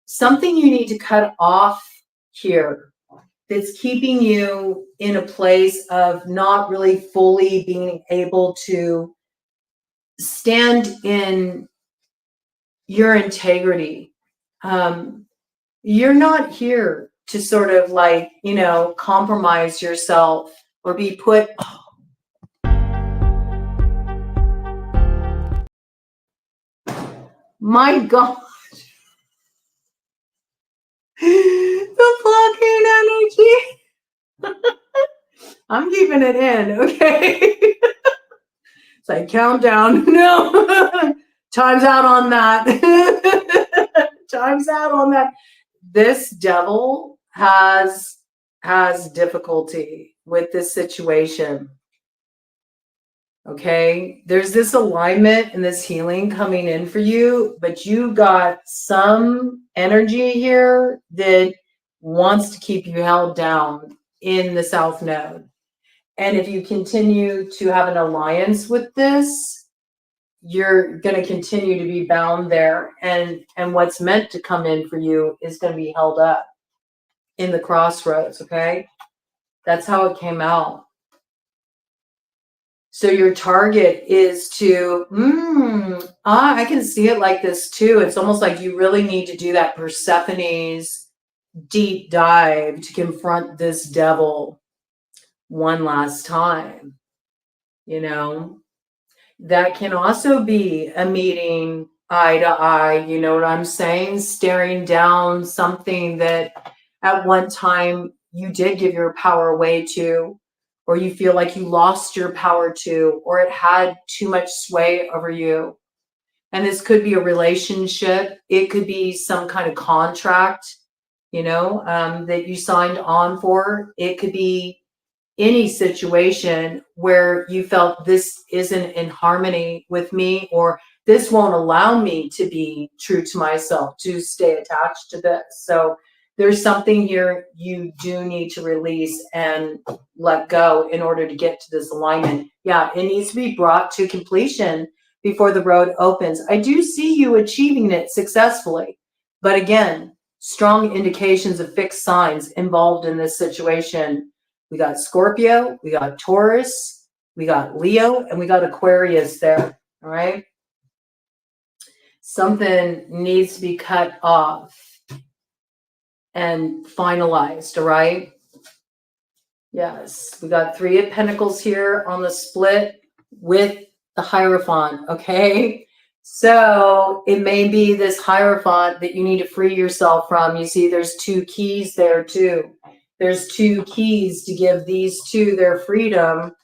something you need to cut off here that's keeping you in a place of not really fully being able to stand in your integrity. You're not here to sort of like, you know, compromise yourself or be put. My God. The blocking energy. I'm keeping it in, okay? It's like countdown. No. Time's out on that. Time's out on that. This devil has difficulty with this situation. Okay, there's this alignment and this healing coming in for you, but you got some energy here that wants to keep you held down in the South Node. And if you continue to have an alliance with this, you're going to continue to be bound there. And what's meant to come in for you is going to be held up in the crossroads, okay? That's how it came out. So your target is to, I can see it like this too. It's almost like you really need to do that Persephone's deep dive to confront this devil one last time. You know, that can also be a meeting eye to eye. You know what I'm saying? Staring down something that at one time you did give your power away to, or you feel like you lost your power to, or it had too much sway over you. And this could be a relationship. It could be some kind of contract, you know, that you signed on for. It could be any situation where you felt this isn't in harmony with me, or this won't allow me to be true to myself, to stay attached to this. So there's something here you do need to release and let go in order to get to this alignment. Yeah, it needs to be brought to completion before the road opens. I do see you achieving it successfully, but again, strong indications of fixed signs involved in this situation. We got Scorpio, we got Taurus, we got Leo, and we got Aquarius there, all right? Something needs to be cut off and finalized, all right? Yes, we got Three of Pentacles here on the split with the Hierophant, okay? So it may be this Hierophant that you need to free yourself from. You see there's two keys there too. There's two keys to give these two their freedom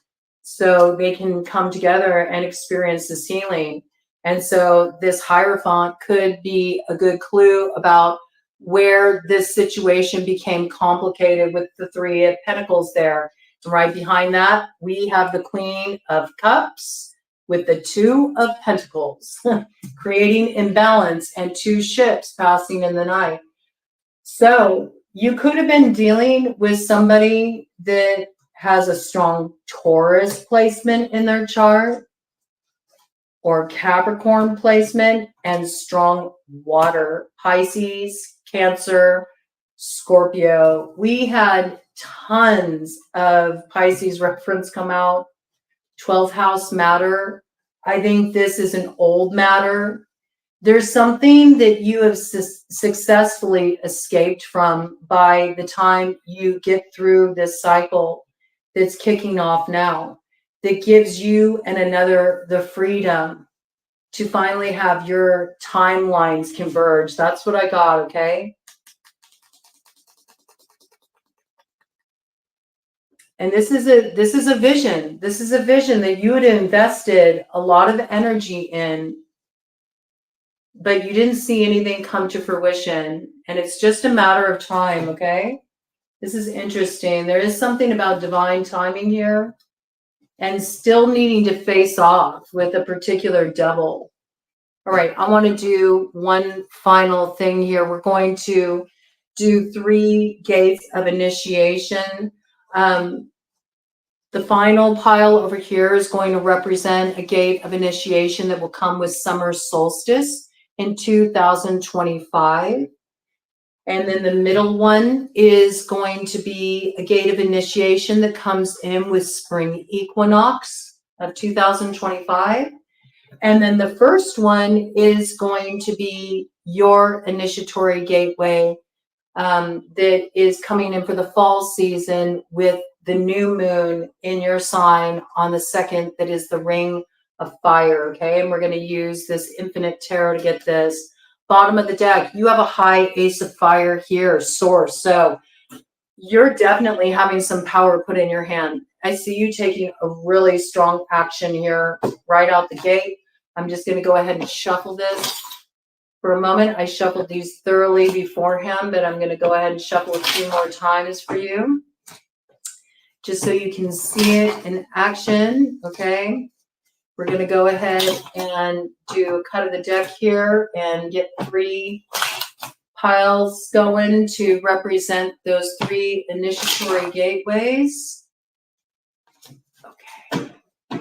so they can come together and experience this healing. And so this Hierophant could be a good clue about where this situation became complicated with the Three of Pentacles there. And right behind that, we have the Queen of Cups with the Two of Pentacles, creating imbalance and two ships passing in the night. So you could have been dealing with somebody that has a strong Taurus placement in their chart, or Capricorn placement, and strong water, Pisces, Cancer, Scorpio. We had tons of Pisces reference come out. 12th house matter. I think this is an old matter. There's something that you have successfully escaped from by the time you get through this cycle that's kicking off now, that gives you and another the freedom to finally have your timelines converge. That's what I got, okay? And this is a vision. This is a vision that you had invested a lot of energy in, but you didn't see anything come to fruition. And it's just a matter of time, okay? This is interesting. There is something about divine timing here, and still needing to face off with a particular devil. All right, I want to do one final thing here. We're going to do 3 gates of initiation. The final pile over here is going to represent a gate of initiation that will come with summer solstice in 2025. And then the middle one is going to be a gate of initiation that comes in with spring equinox of 2025. And then the first one is going to be your initiatory gateway that is coming in for the fall season with the new moon in your sign on the 2nd, that is the ring of fire, okay? And we're going to use this infinite tarot to get this. Bottom of the deck, you have a high ace of fire here, source. So you're definitely having some power put in your hand. I see you taking a really strong action here right out the gate. I'm just going to go ahead and shuffle this. For a moment, I shuffled these thoroughly beforehand, but I'm going to go ahead and shuffle a few more times for you, just so you can see it in action, okay? We're going to go ahead and do a cut of the deck here and get 3 piles going to represent those 3 initiatory gateways. Okay. All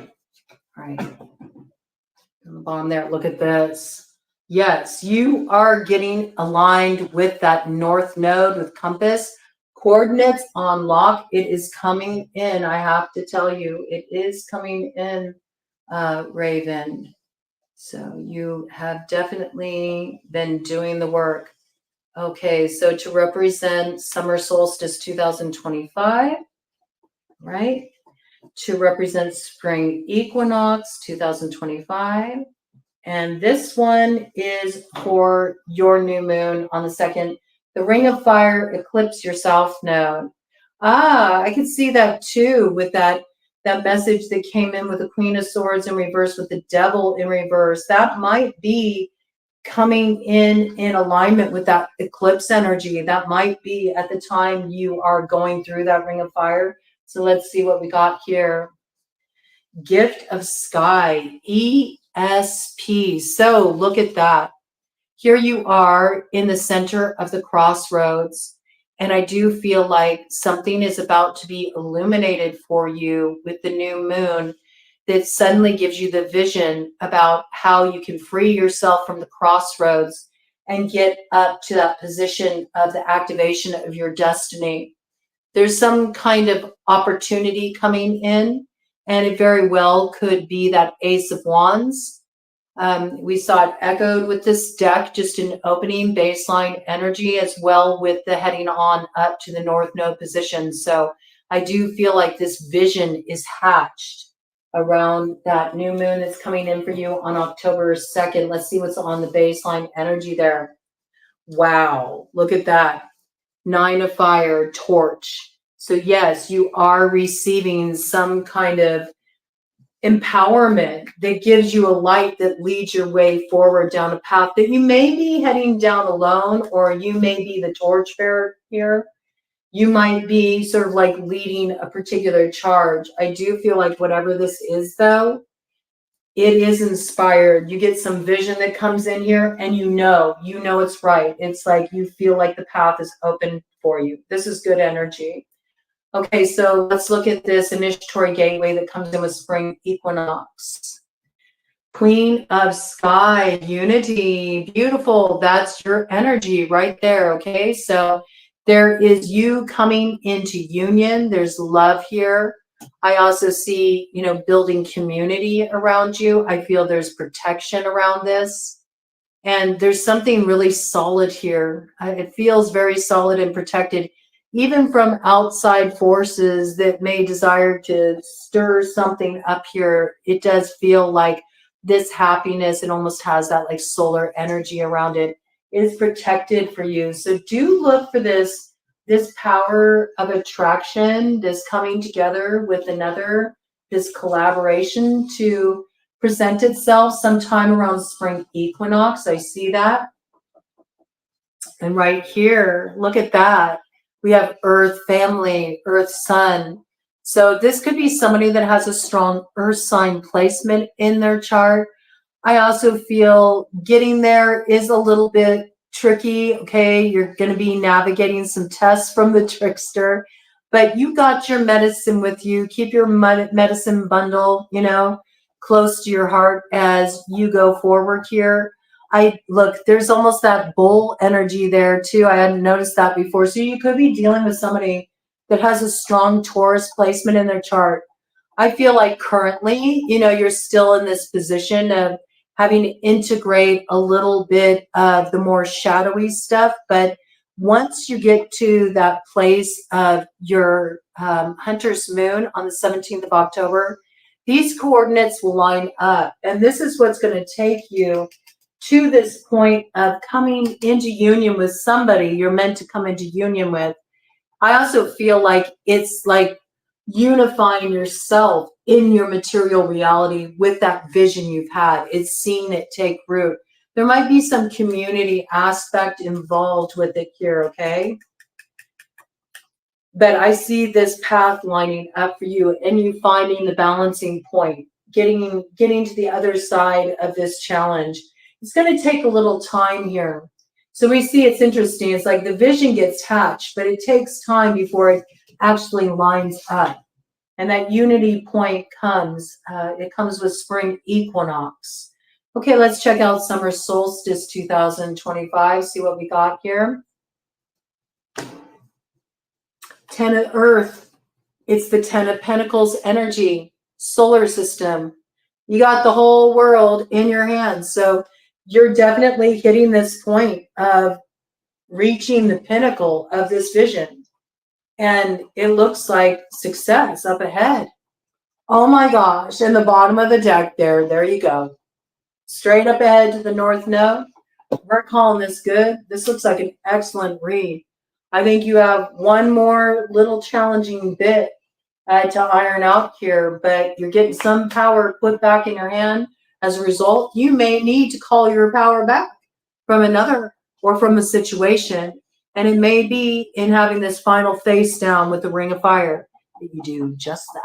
right. On the bottom there, look at this. Yes, you are getting aligned with that north node with compass. Coordinates on lock. It is coming in. I have to tell you, it is coming in, Raven. So you have definitely been doing the work. Okay, so to represent summer solstice 2025, right? To represent spring equinox 2025. And this one is for your new moon on the 2nd. The ring of fire, eclipse your south node. Ah, I can see that too with that message that came in with the Queen of Swords in reverse with the Devil in reverse. That might be coming in alignment with that eclipse energy. That might be at the time you are going through that ring of fire. So let's see what we got here. Gift of Sky, ESP. So look at that. Here you are in the center of the crossroads. And I do feel like something is about to be illuminated for you with the new moon that suddenly gives you the vision about how you can free yourself from the crossroads and get up to that position of the activation of your destiny. There's some kind of opportunity coming in, and it very well could be that Ace of Wands. We saw it echoed with this deck, just an opening baseline energy, as well with the heading on up to the north node position. So I do feel like this vision is hatched around that new moon that's coming in for you on October 2nd. Let's see what's on the baseline energy there. Wow, look at that. 9 of fire, torch. So yes, you are receiving some kind of empowerment that gives you a light that leads your way forward down a path that you may be heading down alone, or you may be the torchbearer here. You might be sort of like leading a particular charge. I do feel like whatever this is, though, it is inspired. You get some vision that comes in here, and you know it's right. It's like you feel like the path is open for you. This is good energy. Okay, so let's look at this initiatory gateway that comes in with spring equinox. Queen of Sky, unity, beautiful. That's your energy right there, okay? So there is you coming into union. There's love here. I also see, building community around you. I feel there's protection around this. And there's something really solid here. It feels very solid and protected, even from outside forces that may desire to stir something up here. It does feel like this happiness, it almost has that like solar energy around it, is protected for you. So do look for this power of attraction, this coming together with another, this collaboration to present itself sometime around spring equinox. I see that. And right here, look at that. We have Earth family, Earth sun. So this could be somebody that has a strong Earth sign placement in their chart. I also feel getting there is a little bit tricky, okay? You're going to be navigating some tests from the trickster, but you got your medicine with you. Keep your medicine bundle, close to your heart as you go forward here. Look, there's almost that bull energy there too. I hadn't noticed that before. So you could be dealing with somebody that has a strong Taurus placement in their chart. I feel like currently, you know, you're still in this position of having to integrate a little bit of the more shadowy stuff. But once you get to that place of your hunter's moon on the 17th of October, these coordinates will line up. And this is what's going to take you to this point of coming into union with somebody you're meant to come into union with. I also feel like it's like unifying yourself in your material reality with that vision you've had. It's seeing it take root. There might be some community aspect involved with it here, okay? But I see this path lining up for you and you finding the balancing point, getting to the other side of this challenge. It's going to take a little time here. So we see it's interesting. It's like the vision gets hatched, but it takes time before it actually lines up. And that unity point comes. It comes with spring equinox. Okay, let's check out summer solstice 2025. See what we got here. 10 of Earth. It's the 10 of Pentacles energy, solar system. You got the whole world in your hands. So you're definitely hitting this point of reaching the pinnacle of this vision. And it looks like success up ahead. Oh my gosh. And the bottom of the deck there you go. Straight up ahead to the North Node. We're calling this good. This looks like an excellent read. I think you have one more little challenging bit to iron out here, but you're getting some power put back in your hand. As a result, you may need to call your power back from another or from a situation. And it may be in having this final face down with the Ring of Fire that you do just that.